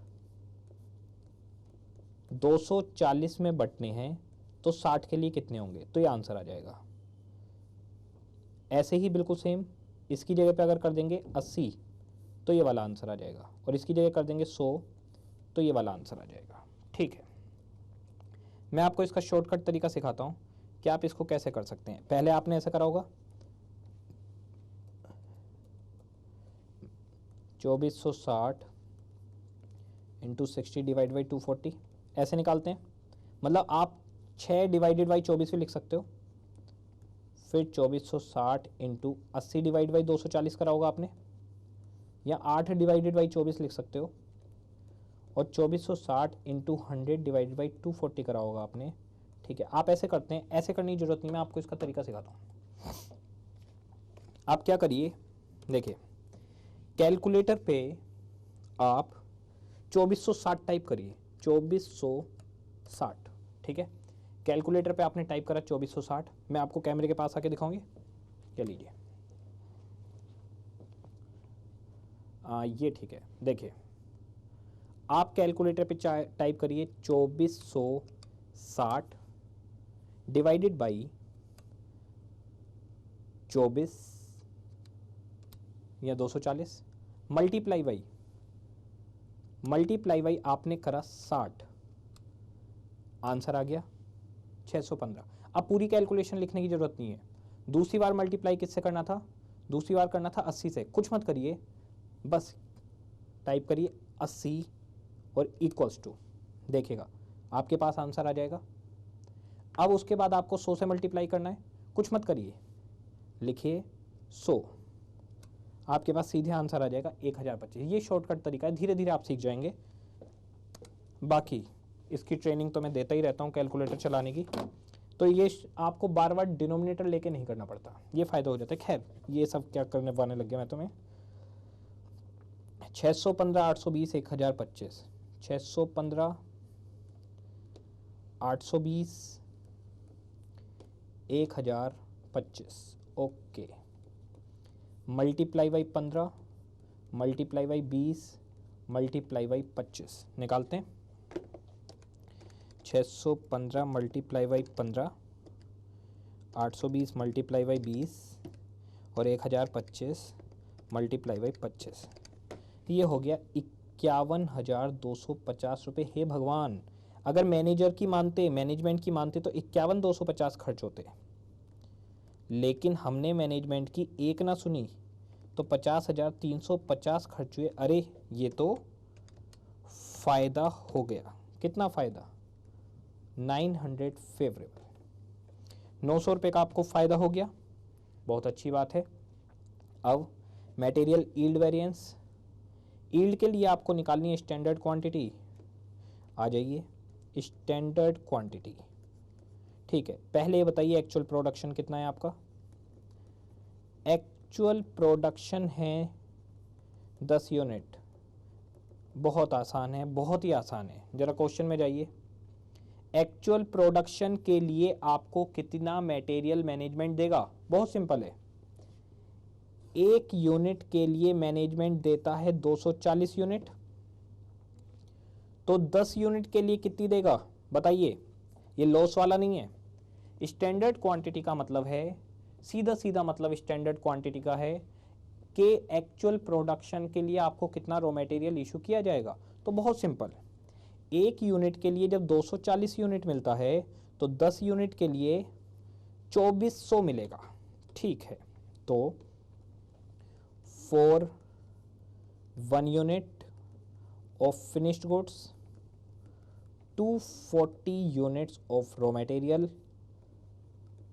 240 में बंटने हैं तो 60 के लिए कितने होंगे, तो ये आंसर आ जाएगा। ऐसे ही बिल्कुल सेम इसकी जगह पे अगर कर देंगे 80 तो ये वाला आंसर आ जाएगा, और इसकी जगह कर देंगे 100 तो ये वाला आंसर आ जाएगा। ठीक है, मैं आपको इसका शॉर्टकट तरीका सिखाता हूँ कि आप इसको कैसे कर सकते हैं। पहले आपने ऐसा करा होगा, 2460 इंटू 60 डिवाइड बाई 240 ऐसे निकालते हैं। मतलब आप 6 डिवाइडेड बाई 24 भी लिख सकते हो, फिर 2460 इंटू 80 डिवाइड बाई 240 करा होगा आपने, या 8 डिवाइडेड बाई 24 लिख सकते हो, और 2460 इंटू 100 डिवाइडेड बाई 240 करा होगा आपने, ठीक है। आप ऐसे करते हैं, ऐसे करने की जरूरत नहीं, मैं आपको इसका तरीका सिखाता हूँ। आप क्या करिए, देखिए कैलकुलेटर पे आप 2460 टाइप करिए, 2460, ठीक है। कैलकुलेटर पे आपने टाइप करा 2460, मैं आपको कैमरे के पास आके दिखाऊंगी, क्या लीजिए, ये ठीक है। देखिए आप कैलकुलेटर पे टाइप करिए 2460 डिवाइडेड बाई 24 या 240 मल्टीप्लाई बाई आपने करा 60, आंसर आ गया 615। अब पूरी कैलकुलेशन लिखने की जरूरत नहीं है। दूसरी बार मल्टीप्लाई किससे करना था, दूसरी बार करना था 80 से। कुछ मत करिए, बस टाइप करिए 80 और इक्वल्स टू, देखिएगा आपके पास आंसर आ जाएगा। अब उसके बाद आपको 100 से मल्टीप्लाई करना है, कुछ मत करिए, लिखिए 100, आपके पास सीधे आंसर आ जाएगा 1025। ये शॉर्टकट तरीका है, धीरे धीरे आप सीख जाएंगे। बाकी इसकी ट्रेनिंग तो मैं देता ही रहता हूँ कैलकुलेटर चलाने की, तो ये आपको बार बार डिनोमिनेटर लेके नहीं करना पड़ता, ये फ़ायदा हो जाता है। खैर ये सब क्या करने वाने लग गया मैं तुम्हें। 615 820 1025, 615 820 1025, okay. Multiply by 15, multiply by 20, multiply by 25 निकालते हैं। 615 मल्टीप्लाई बाई 15, 820 मल्टीप्लाई बाई 20 और 1025 मल्टीप्लाई बाई 25, ये हो गया 51,250 रुपये। हे भगवान, अगर मैनेजर की मानते, मैनेजमेंट की मानते तो 51,250 खर्च होते, लेकिन हमने मैनेजमेंट की एक ना सुनी तो 50,350 खर्च हुए। अरे ये तो फ़ायदा हो गया। कितना फ़ायदा, 900 फेवरेबल, 900 रुपये का आपको फ़ायदा हो गया, बहुत अच्छी बात है। अब मटेरियल यील्ड वेरिएंस, यील्ड के लिए आपको निकालनी है स्टैंडर्ड क्वांटिटी, आ जाइए स्टैंडर्ड क्वांटिटी, ठीक है। पहले ये बताइए एक्चुअल प्रोडक्शन कितना है आपका। एक्चुअल प्रोडक्शन है 10 यूनिट, बहुत आसान है, बहुत ही आसान है। ज़रा क्वेश्चन में जाइए, एक्चुअल प्रोडक्शन के लिए आपको कितना मटेरियल मैनेजमेंट देगा, बहुत सिंपल है। एक यूनिट के लिए मैनेजमेंट देता है 240 यूनिट, तो 10 यूनिट के लिए कितनी देगा बताइए, ये लॉस वाला नहीं है। स्टैंडर्ड क्वांटिटी का मतलब है, सीधा सीधा मतलब स्टैंडर्ड क्वांटिटी का है कि एक्चुअल प्रोडक्शन के लिए आपको कितना रॉ मटेरियल इशू किया जाएगा। तो बहुत सिंपल, एक यूनिट के लिए जब 240 यूनिट मिलता है तो 10 यूनिट के लिए 2400 मिलेगा, ठीक है। तो for 1 unit of finished goods 240 units of raw material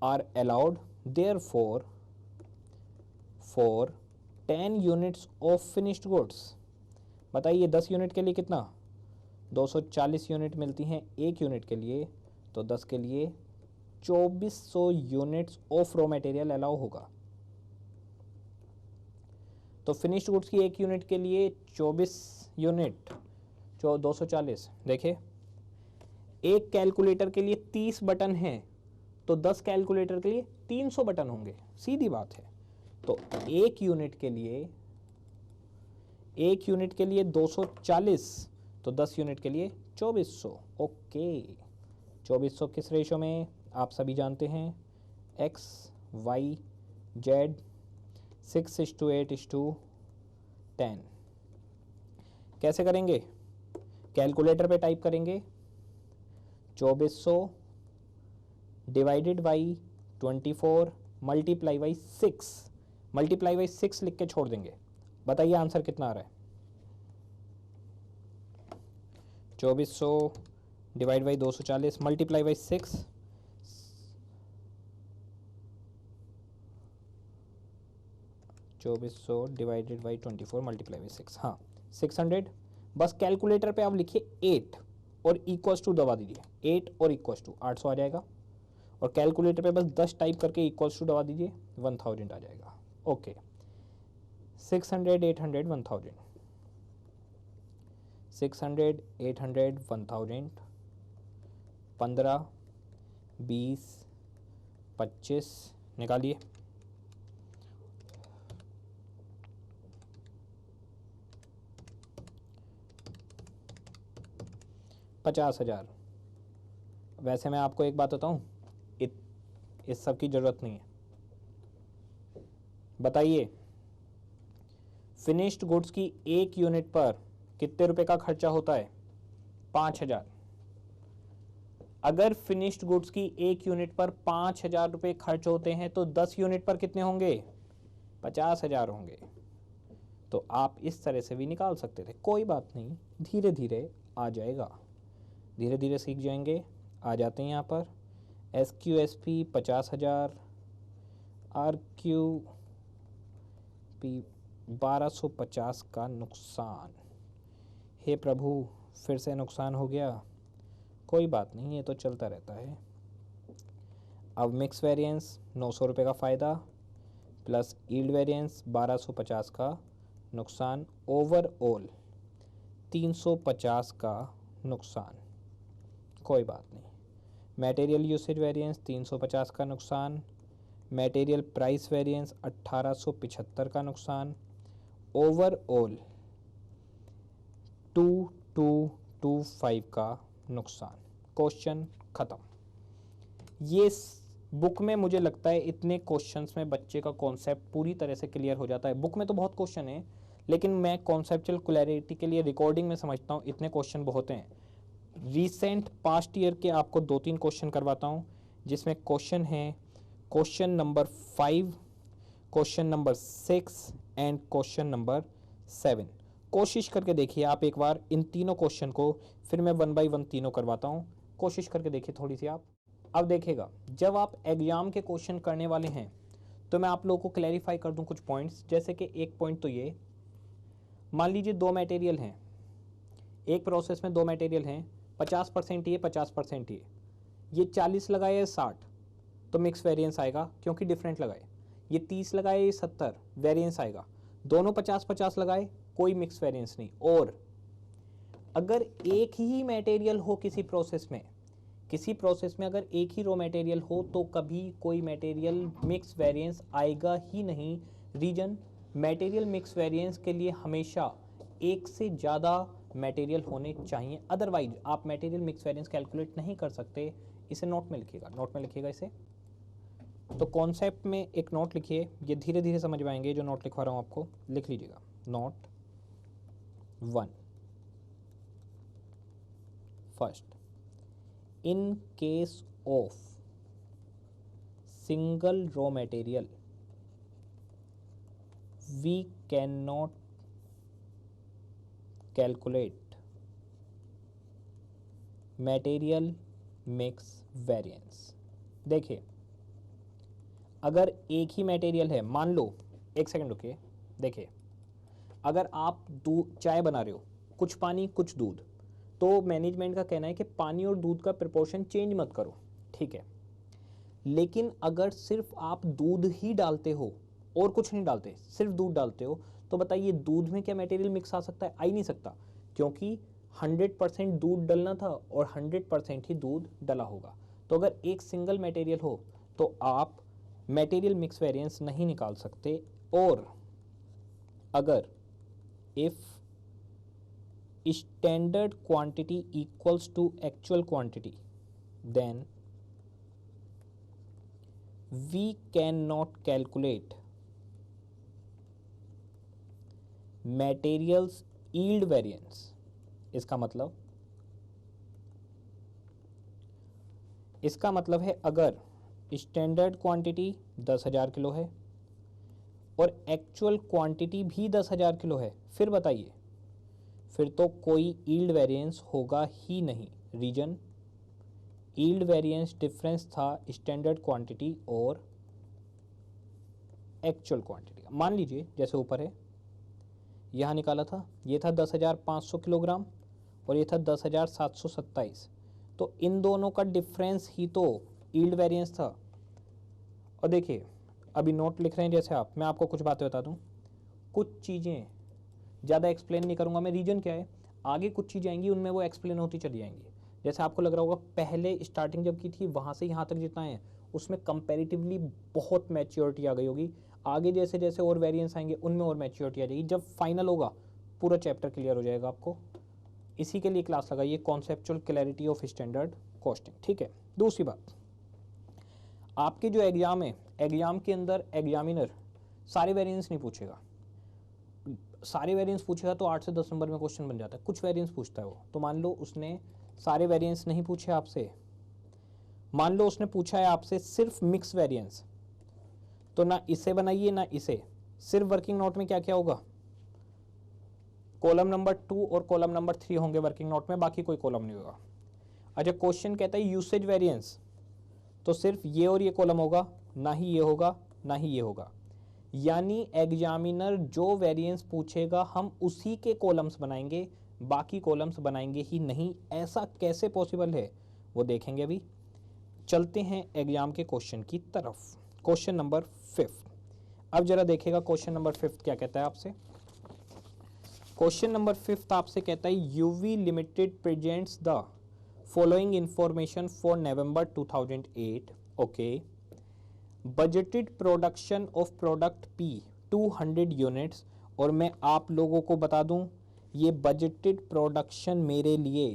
are allowed, therefore for 10 units of finished goods, बताइए 10 यूनिट के लिए कितना, 240 यूनिट मिलती हैं एक यूनिट के लिए, तो 10 के लिए 2400 units of raw material allow होगा। तो फिनिश्ड गुड्स की एक यूनिट के लिए 24 यूनिट 240, देखिए एक कैलकुलेटर के लिए 30 बटन हैं, तो 10 कैलकुलेटर के लिए 300 बटन होंगे, सीधी बात है। तो एक यूनिट के लिए 240, तो 10 यूनिट के लिए 2400, ओके। 2400 किस रेशो में आप सभी जानते हैं, x y z 6:8:10। कैसे करेंगे, कैलकुलेटर पे टाइप करेंगे 2400 divided by 24 multiply by 6, multiply by 6 लिख के छोड़ देंगे। बताइए आंसर कितना आ रहा है, 2400 divide by 240 multiply by 6, 2400 divided by 24 multiply by 6, हाँ 600 बस कैलकुलेटर पे आप लिखिए 8 और इक्वल्स टू दबा दीजिए, 8 और इक्वल्स टू 800 आ जाएगा, और कैलकुलेटर पे बस 10 टाइप करके इक्वल्स टू दबा दीजिए, 1000 आ जाएगा। ओके, 600, 800, 1000, 600, 800, 1000, 15, 20, 25 निकालिए, 50,000। वैसे मैं आपको एक बात बताऊं, इस सब की जरूरत नहीं है। बताइए, फिनिश्ड गुड्स की एक यूनिट पर कितने रुपए का खर्चा होता है? 5,000। अगर फिनिश्ड गुड्स की एक यूनिट पर 5,000 रुपए खर्च होते हैं तो 10 यूनिट पर कितने होंगे? 50,000 होंगे। तो आप इस तरह से भी निकाल सकते थे, कोई बात नहीं, धीरे धीरे आ जाएगा, धीरे धीरे सीख जाएंगे। आ जाते हैं यहाँ पर, SQSP 50,000, RQP 1250 का नुकसान। हे प्रभु, फिर से नुकसान हो गया, कोई बात नहीं, ये तो चलता रहता है। अब मिक्स वेरिएंस 900 रुपये का फ़ायदा प्लस यील्ड वेरिएंस 1250 का नुकसान, ओवरऑल 350 का नुकसान, कोई बात नहीं। मटेरियल यूसेज वेरिएंस 350 का नुकसान, मटेरियल प्राइस वेरिएंस 1875 का नुकसान, ओवरऑल 2225 का नुकसान। क्वेश्चन ख़त्म। ये बुक में मुझे लगता है इतने क्वेश्चंस में बच्चे का कॉन्सेप्ट पूरी तरह से क्लियर हो जाता है। बुक में तो बहुत क्वेश्चन है, लेकिन मैं कॉन्सेप्चुअल क्लैरिटी के लिए रिकॉर्डिंग में समझता हूँ इतने क्वेश्चन बहुत हैं। रीसेंट पास्ट ईयर के आपको 2-3 क्वेश्चन करवाता हूँ, जिसमें क्वेश्चन है question number 5, question number 6 and question number 7। कोशिश करके देखिए आप एक बार इन तीनों क्वेश्चन को, फिर मैं 1 बाय 1 तीनों करवाता हूँ, कोशिश करके देखिए थोड़ी सी आप। अब देखिएगा, जब आप एग्जाम के क्वेश्चन करने वाले हैं तो मैं आप लोगों को क्लैरिफाई कर दूं कुछ पॉइंट्स। जैसे कि एक पॉइंट तो ये, मान लीजिए 2 मटेरियल हैं, एक प्रोसेस में 2 मटेरियल हैं, 50% ये 50% ये 40 लगाए या 60 तो मिक्स वेरिएंस आएगा क्योंकि डिफरेंट लगाए। ये 30 लगाए ये 70 वेरिएंस आएगा। दोनों 50-50 लगाए, कोई मिक्स वेरिएंस नहीं। और अगर एक ही मटेरियल हो किसी प्रोसेस में अगर एक ही रॉ मटेरियल हो तो कभी कोई मटेरियल मिक्स वेरिएंस आएगा ही नहीं। रीजन, मटेरियल मिक्स वेरिएंस के लिए हमेशा एक से ज़्यादा मटेरियल होने चाहिए, अदरवाइज आप मटेरियल मिक्स वेरिएंस कैलकुलेट नहीं कर सकते। इसे नोट में लिखिएगा, इसे। तो कॉन्सेप्ट में एक नोट लिखिए, ये धीरे धीरे समझ में आएंगे जो नोट लिखवा रहा हूँ आपको, लिख लीजिएगा। Note 1, first, in case of single raw material we can not calculate material mix variance. देखिए, अगर एक ही मटेरियल है, मान लो, एक सेकंड रुकिए, देखिए, अगर आप चाय बना रहे हो, कुछ पानी कुछ दूध, तो मैनेजमेंट का कहना है कि पानी और दूध का प्रोपोर्शन चेंज मत करो, ठीक है। लेकिन अगर सिर्फ आप दूध ही डालते हो और कुछ नहीं डालते, सिर्फ दूध डालते हो, तो बताइए दूध में क्या मटेरियल मिक्स आ सकता है? आ ही नहीं सकता, क्योंकि 100% दूध डलना था और 100% ही दूध डला होगा। तो अगर एक सिंगल मटेरियल हो तो आप मटेरियल मिक्स वेरिएंस नहीं निकाल सकते। और अगर if standard quantity equals to actual quantity then we can not calculate materials yield variance. इसका मतलब है अगर स्टैंडर्ड क्वांटिटी 10,000 किलो है और एक्चुअल क्वांटिटी भी 10,000 किलो है, फिर बताइए, फिर तो कोई यील्ड वेरिएंस होगा ही नहीं। रीजन, यील्ड वेरिएंस डिफरेंस था स्टैंडर्ड क्वांटिटी और एक्चुअल क्वांटिटी। मान लीजिए जैसे ऊपर है यहाँ निकाला था, ये था 10,500 किलोग्राम और ये था 10,727। तो इन दोनों का डिफरेंस ही तो यील्ड वेरिएंस था। और देखिए अभी नोट लिख रहे हैं जैसे आप, मैं आपको कुछ बातें बता दूं, कुछ चीज़ें ज़्यादा एक्सप्लेन नहीं करूंगा मैं, रीजन क्या है, आगे कुछ चीज़ें आएंगी उनमें वो एक्सप्लेन होती चली जाएंगी। जैसे आपको लग रहा होगा पहले स्टार्टिंग जब की थी वहाँ से यहाँ तक जितना है उसमें कंपैरेटिवली बहुत मैच्योरिटी आ गई होगी, आगे जैसे जैसे और वेरिएंस आएंगे उनमें और मैच्योरिटी आ जाएगी, जब फाइनल होगा पूरा चैप्टर क्लियर हो जाएगा आपको। इसी के लिए क्लास लगाइए, conceptual clarity of standard costing, ठीक है। दूसरी बात, आपके जो एग्जाम है, एग्जाम के अंदर एग्जामिनर सारे वेरिएंस नहीं पूछेगा, सारे वेरिएंस पूछेगा तो 8 से 10 नंबर में क्वेश्चन बन जाता है, कुछ वेरिएंस पूछता है वो। तो मान लो उसने सारे वेरिएंस नहीं पूछे आपसे, मान लो उसने पूछा है आपसे सिर्फ मिक्स वेरिएंस, तो ना इसे बनाइए ना इसे, सिर्फ वर्किंग नोट में क्या क्या होगा, कॉलम नंबर 2 और कॉलम नंबर 3 होंगे वर्किंग नोट में, बाकी कोई कॉलम नहीं होगा। अच्छा क्वेश्चन कहता है यूसेज वेरिएंस, तो सिर्फ ये और ये कॉलम होगा, ना ही ये होगा ना ही ये होगा। यानी एग्जामिनर जो वेरिएंस पूछेगा हम उसी के कॉलम्स बनाएंगे, बाकी कॉलम्स बनाएंगे ही नहीं। ऐसा कैसे पॉसिबल है वो देखेंगे अभी। चलते हैं एग्जाम के क्वेश्चन की तरफ। क्वेश्चन नंबर 5, अब जरा देखिएगा क्वेश्चन नंबर 5 क्या कहता है आपसे। क्वेश्चन नंबर 5 आपसे कहता है UV limited presents the following information for November 2008। Okay, budgeted production of product P 200 units, और मैं आप लोगों को बता दूं ये बजटेड प्रोडक्शन मेरे लिए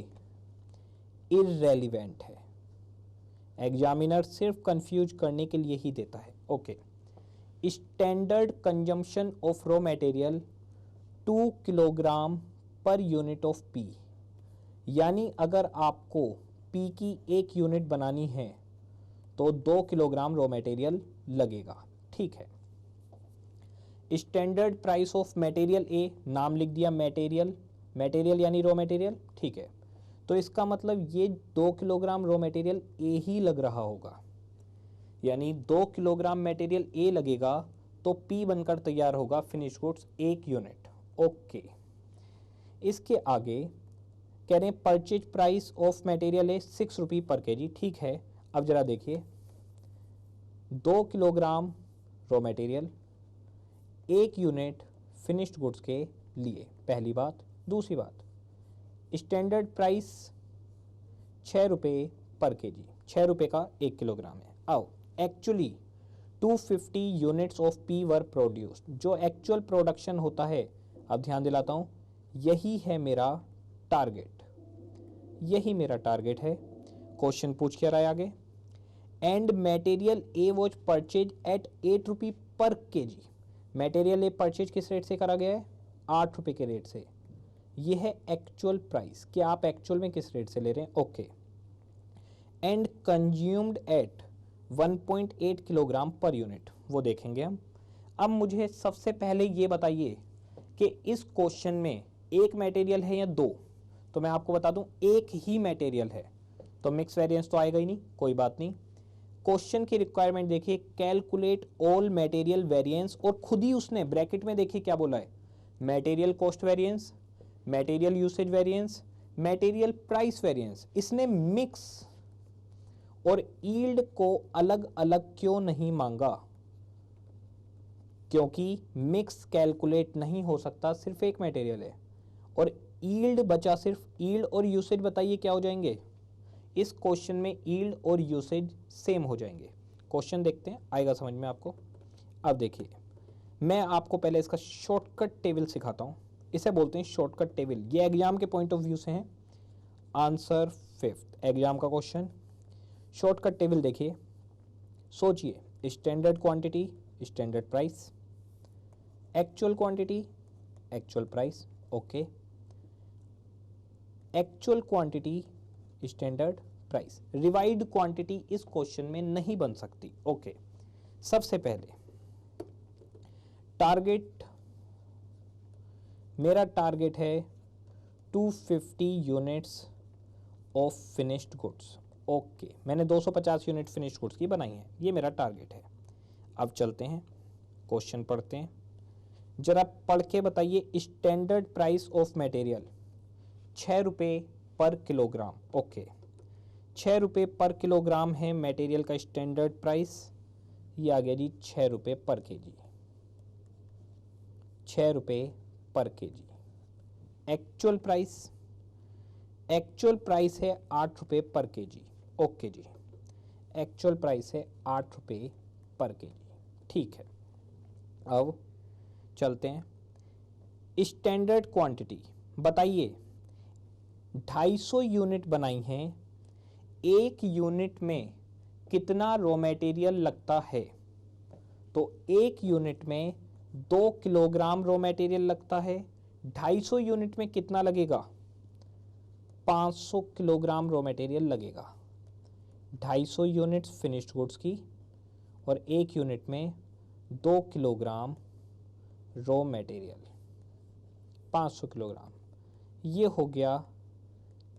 इररेलेवेंट है, एग्जामिनर सिर्फ कंफ्यूज करने के लिए ही देता है। Okay, standard consumption of raw material 2 kilogram per unit of P, यानी अगर आपको पी की 1 यूनिट बनानी है तो 2 किलोग्राम रॉ मटेरियल लगेगा, ठीक है। Standard price of material A, नाम लिख दिया मटेरियल, मटेरियल यानी रॉ मटेरियल, ठीक है। तो इसका मतलब ये 2 किलोग्राम रॉ मटेरियल ए ही लग रहा होगा, यानी 2 किलोग्राम मटेरियल ए लगेगा तो पी बनकर तैयार होगा फिनिश गुड्स 1 यूनिट। ओके, इसके आगे कह रहे हैं परचेज प्राइस ऑफ मटेरियल है 6 रुपये पर केजी, ठीक है। अब जरा देखिए 2 kilogram raw material 1 unit finished goods के लिए, पहली बात। दूसरी बात, स्टैंडर्ड प्राइस 6 रुपये पर केजी, 6 रुपये का 1 किलोग्राम है। आओ actually 250 units of P were produced, जो एक्चुअल प्रोडक्शन होता है, अब ध्यान दिलाता हूँ, यही है मेरा टारगेट, यही मेरा टारगेट है। क्वेश्चन पूछ क्या रहा है आगे, and material A was purchase at 8 रुपये per kg, material A purchase किस रेट से करा गया है, 8 रुपये के रेट से। यह है एक्चुअल प्राइस कि आप एक्चुअल में किस रेट से ले रहे हैं। Okay, and consumed at 1.8 kilogram per unit, वो देखेंगे हम। अब मुझे सबसे पहले ये बताइए कि इस क्वेश्चन में एक मटेरियल है या दो, तो मैं आपको बता दूं एक ही मटेरियल है, तो मिक्स वेरिएंस तो आएगा ही नहीं, कोई बात नहीं। क्वेश्चन की रिक्वायरमेंट देखिए, कैलकुलेट ऑल मटेरियल वेरिएंस, और खुद ही उसने ब्रैकेट में देखिए क्या बोला है, material cost variance, material usage variance, material price variance. इसने मिक्स और यील्ड को अलग अलग क्यों नहीं मांगा, क्योंकि मिक्स कैलकुलेट नहीं हो सकता, सिर्फ एक मटेरियल है, और यील्ड बचा सिर्फ, यील्ड और यूसेज बताइए क्या हो जाएंगे, इस क्वेश्चन में यील्ड और यूसेज सेम हो जाएंगे। क्वेश्चन देखते हैं, आएगा समझ में आपको। अब देखिए मैं आपको पहले इसका शॉर्टकट टेबल सिखाता हूँ, इसे बोलते हैं शॉर्टकट टेबल, ये एग्जाम के पॉइंट ऑफ व्यू से है। आंसर 5 एग्जाम का क्वेश्चन, शॉर्टकट टेबल देखिए, सोचिए, standard quantity standard price, actual quantity actual price, okay, actual quantity standard price, revised quantity इस क्वेश्चन में नहीं बन सकती। ओके, सबसे पहले टारगेट, मेरा टारगेट है 250 units of finished goods. Okay, मैंने 250 यूनिट फिनिश्ड गुड्स की बनाई है, ये मेरा टारगेट है। अब चलते हैं क्वेश्चन पढ़ते हैं। जरा पढ़ के बताइए, स्टैंडर्ड प्राइस ऑफ मटेरियल 6 रुपये पर किलोग्राम। ओके, 6 रुपये पर किलोग्राम है मटेरियल का स्टैंडर्ड प्राइस। ये आ गया जी 6 रुपये पर केजी, 6 रुपये पर केजी। एक्चुअल प्राइस है 8 रुपये पर केजी। ओके जी, एक्चुअल प्राइस है 8 रुपये पर केजी। ठीक है, अब चलते हैं स्टैंडर्ड क्वांटिटी। बताइए 250 यूनिट बनाई हैं, एक यूनिट में कितना रॉ मटेरियल लगता है? तो एक यूनिट में 2 किलोग्राम रॉ मटेरियल लगता है। 250 यूनिट में कितना लगेगा? 500 किलोग्राम रॉ मटेरियल लगेगा। 250 यूनिट्स फिनिश्ड गुड्स की और एक यूनिट में 2 किलोग्राम रॉ मटेरियल, 500 किलोग्राम। ये हो गया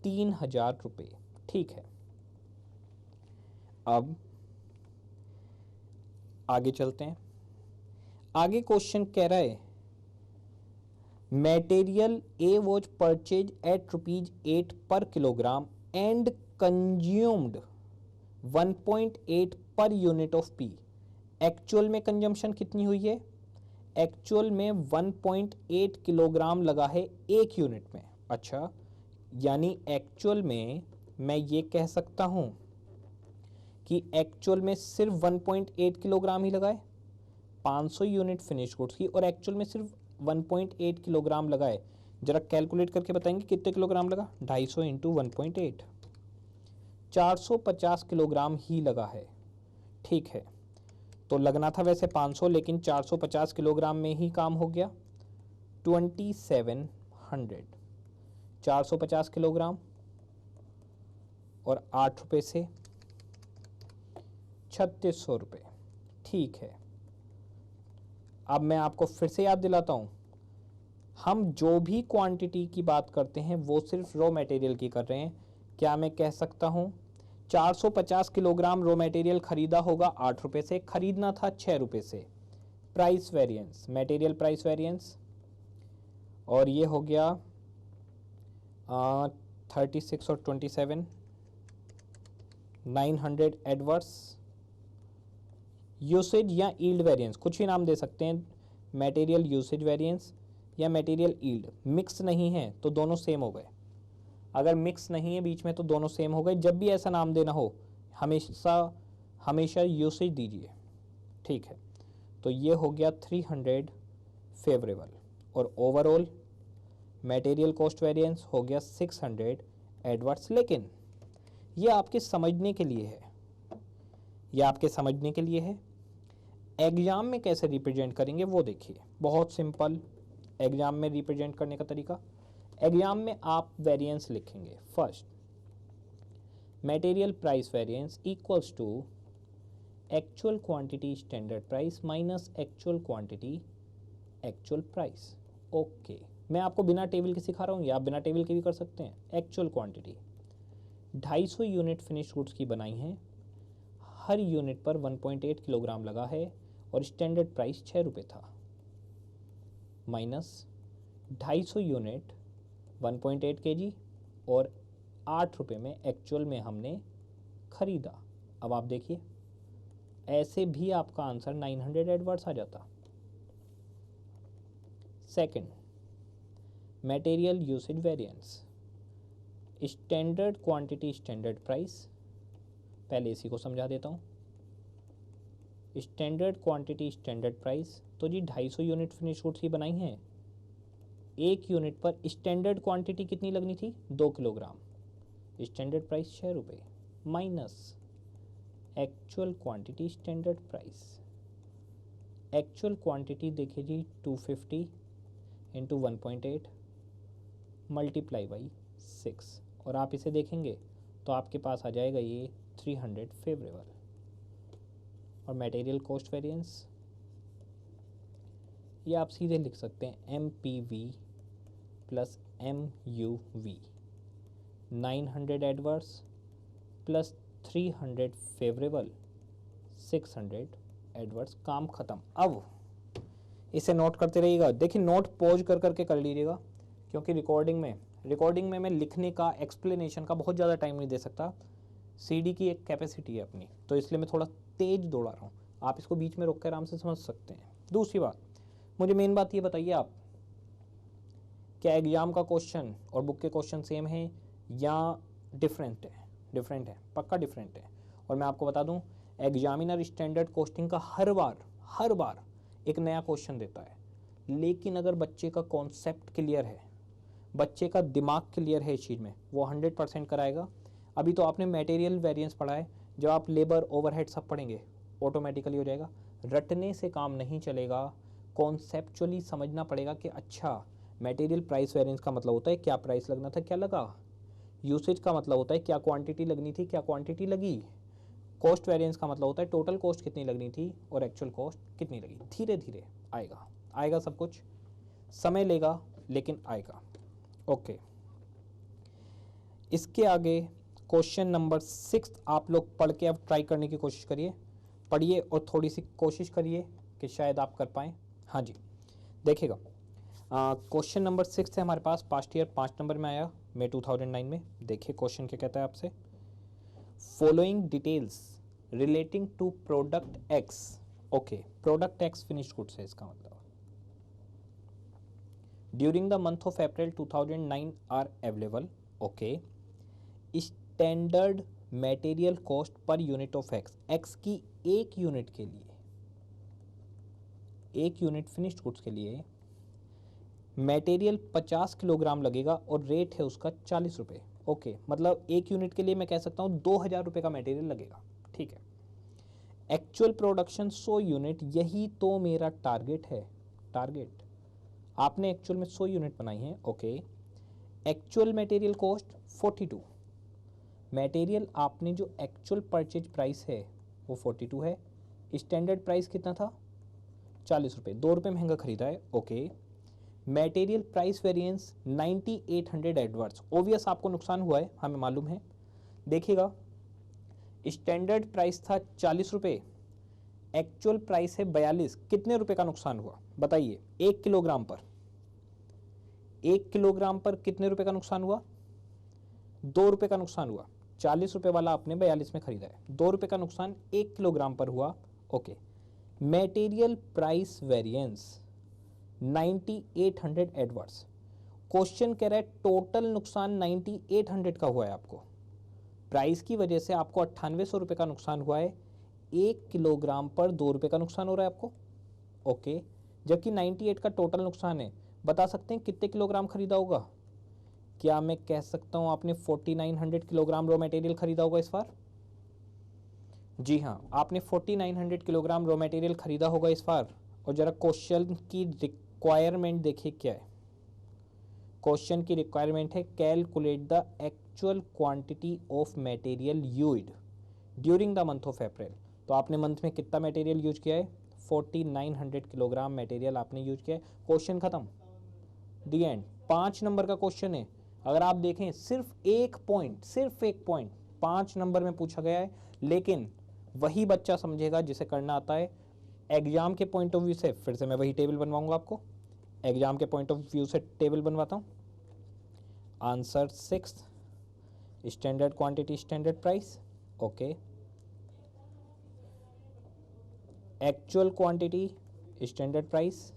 3000 रुपये। ठीक है, अब आगे चलते हैं। आगे क्वेश्चन कह रहा है material A was purchase at ₹8 per kilogram and consumed 1.8 per unit of P. Actual में कंजम्पशन कितनी हुई है? एक्चुअल में 1.8 किलोग्राम लगा है एक यूनिट में। अच्छा, यानी एक्चुअल में मैं ये कह सकता हूं कि एक्चुअल में सिर्फ 1.8 किलोग्राम ही लगा है। 500 यूनिट फिनिश गुड्स की और एक्चुअल में सिर्फ 1.8 किलोग्राम लगा है। जरा कैलकुलेट करके बताएंगे कितने किलोग्राम लगा? 250 इंटू 1.8, 450 किलोग्राम ही लगा है। ठीक है, तो लगना था वैसे 500, लेकिन 450 किलोग्राम में ही काम हो गया। 2700, 450 किलोग्राम और 8 रुपये से 3600 रुपये। ठीक है, अब मैं आपको फिर से याद दिलाता हूं, हम जो भी क्वांटिटी की बात करते हैं वो सिर्फ रॉ मटेरियल की कर रहे हैं। क्या मैं कह सकता हूं 450 किलोग्राम रॉ मटेरियल खरीदा होगा 8 रुपये से, खरीदना था 6 रुपये से। Price variance, material price variance, और ये हो गया 36 और 27, 900 एडवर्स। यूसेज या ईल्ड वेरिएंस, कुछ भी नाम दे सकते हैं, मटेरियल यूसेज वेरिएंस या मटेरियल ईल्ड। मिक्स नहीं है तो दोनों सेम हो गए, अगर मिक्स नहीं है बीच में तो दोनों सेम हो गए। जब भी ऐसा नाम देना हो हमेशा यूसेज दीजिए। ठीक है, तो ये हो गया 300 फेवरेबल और ओवरऑल मटेरियल कॉस्ट वेरिएंस हो गया 600 एडवर्स। लेकिन ये आपके समझने के लिए है, ये आपके समझने के लिए है। एग्जाम में कैसे रिप्रेजेंट करेंगे वो देखिए, बहुत सिंपल एग्जाम में रिप्रेजेंट करने का तरीका। एग्जाम में आप वेरिएंस लिखेंगे। First, material price variance equals to actual quantity standard price minus actual quantity actual price. Okay, मैं आपको बिना टेबल के सिखा रहा हूँ, या आप बिना टेबल के भी कर सकते हैं। Actual quantity 250 unit finish goods की बनाई हैं, हर यूनिट पर 1.8 किलोग्राम लगा है और स्टैंडर्ड प्राइस 6 रुपये था, माइनस 250 यूनिट 1.8 केजी और 8 रुपये में एक्चुअल में हमने खरीदा। अब आप देखिए, ऐसे भी आपका आंसर 900 एडवर्स आ जाता। Second, material usage variance, standard quantity standard price. पहले इसी को समझा देता हूँ। स्टैंडर्ड क्वांटिटी स्टैंडर्ड प्राइस, तो जी 250 यूनिट फिनिश गुड्स की बनाई हैं, एक यूनिट पर स्टैंडर्ड क्वांटिटी कितनी लगनी थी? 2 किलोग्राम, स्टैंडर्ड प्राइस 6 रुपये, minus actual quantity standard price. Actual quantity देखिए जी 250 इंटू 1.8 मल्टीप्लाई बाई 6, और आप इसे देखेंगे तो आपके पास आ जाएगा ये 300 फेवरेबल। और मटेरियल कॉस्ट वेरिएंस, ये आप सीधे लिख सकते हैं MPV plus MUV, 900 adverse plus 300 favourable, 600 adverse. काम ख़त्म। अब इसे नोट करते रहिएगा। देखिए नोट पॉज कर करके कर लीजिएगा, क्योंकि रिकॉर्डिंग में मैं लिखने का, एक्सप्लेनेशन का बहुत ज़्यादा टाइम नहीं दे सकता। सीडी की एक कैपेसिटी है अपनी, तो इसलिए मैं थोड़ा तेज दौड़ा रहा हूँ। आप इसको बीच में रोक कर आराम से समझ सकते हैं। दूसरी बात, मुझे मेन बात ये बताइए आप, क्या एग्जाम का क्वेश्चन और बुक के क्वेश्चन सेम है या डिफरेंट है? डिफरेंट है, पक्का डिफरेंट है। और मैं आपको बता दूं, एग्जामिनर स्टैंडर्ड कॉस्टिंग का हर बार एक नया क्वेश्चन देता है, लेकिन अगर बच्चे का कॉन्सेप्ट क्लियर है, बच्चे का दिमाग क्लियर है इस चीज़ में, वो 100% कराएगा। अभी तो आपने मटेरियल वेरिएंस पढ़ा है, जब आप लेबर ओवरहेड सब पढ़ेंगे ऑटोमेटिकली हो जाएगा। रटने से काम नहीं चलेगा, कॉन्सेप्चुअली समझना पड़ेगा कि अच्छा मटेरियल प्राइस वेरिएंस का मतलब होता है क्या प्राइस लगना था, क्या लगा। यूसेज का मतलब होता है क्या क्वांटिटी लगनी थी, क्या क्वांटिटी लगी। कॉस्ट वेरिएंस का मतलब होता है टोटल कॉस्ट कितनी लगनी थी और एक्चुअल कॉस्ट कितनी लगी। धीरे धीरे आएगा सब कुछ, समय लेगा लेकिन आएगा। ओके, इसके आगे क्वेश्चन नंबर 6 आप लोग पढ़ के अब ट्राई करने की कोशिश करिए, पढ़िए और थोड़ी सी कोशिश करिए कि शायद आप कर पाएँ। हाँ जी, देखिएगा क्वेश्चन नंबर 6 है हमारे पास, पास्ट ईयर 5 नंबर में आया, मई 2009 में। देखिए क्वेश्चन क्या कहता है आपसे, following details relating to product X. Okay, product X finished goods है इसका मतलब। During the month of April 2009 are available. Okay, standard material cost per unit of X, X की एक यूनिट के लिए, एक यूनिट फिनिश्ड गुड्स के लिए मटेरियल 50 किलोग्राम लगेगा और रेट है उसका 40 रुपये। ओके, मतलब एक यूनिट के लिए मैं कह सकता हूँ 2000 रुपये का मटेरियल लगेगा। ठीक है, एक्चुअल प्रोडक्शन 100 यूनिट, यही तो मेरा टारगेट है। टारगेट आपने एक्चुअल में 100 यूनिट बनाई है। Okay, actual material cost 42, material आपने जो एक्चुअल परचेज प्राइस है वो 42 है, स्टैंडर्ड प्राइस कितना था 40 रुपये, 2 रुपये महंगा खरीदा है। Okay, material price variance 9800 adverse, obvious आपको नुकसान हुआ है, हमें मालूम है। देखिएगा स्टैंडर्ड प्राइस था 40 रुपये, एक्चुअल प्राइस है 42, कितने रुपए का नुकसान हुआ बताइए? 1 किलोग्राम पर, 1 किलोग्राम पर कितने रुपए का नुकसान हुआ? 2 रुपये का नुकसान हुआ। 40 रुपये वाला आपने 42 में खरीदा है, 2 रुपये का नुकसान 1 किलोग्राम पर हुआ। Okay, material price variance 9800 adverse, question कह रहा है टोटल नुकसान 9800 का हुआ है आपको, प्राइस की वजह से आपको 9800 रुपये का नुकसान हुआ है, 1 किलोग्राम पर 2 रुपये का नुकसान हो रहा है आपको। ओके, जबकि 98 का टोटल नुकसान है। बता सकते हैं कितने किलोग्राम खरीदा होगा? क्या मैं कह सकता हूं आपने 4900 किलोग्राम रॉ मटेरियल खरीदा होगा इस बार? जी हाँ, आपने 4900 किलोग्राम रॉ मटेरियल खरीदा होगा इस बार। और जरा क्वेश्चन की रिक्वायरमेंट देखिए क्या है। क्वेश्चन की रिक्वायरमेंट है calculate the actual quantity of material used during the month of अप्रैल। तो आपने मंथ में कितना मटेरियल यूज किया है? 4900 किलोग्राम मटेरियल आपने यूज किया है। क्वेश्चन खत्म, दी एंड। 5 नंबर का क्वेश्चन है, अगर आप देखें सिर्फ एक पॉइंट 5 नंबर में पूछा गया है, लेकिन वही बच्चा समझेगा जिसे करना आता है। एग्जाम के पॉइंट ऑफ व्यू से फिर से मैं वही टेबल बनवाऊंगा आपको, एग्जाम के पॉइंट ऑफ व्यू से टेबल बनवाता हूं। Answer 6, standard quantity standard price. Okay, actual quantity standard price,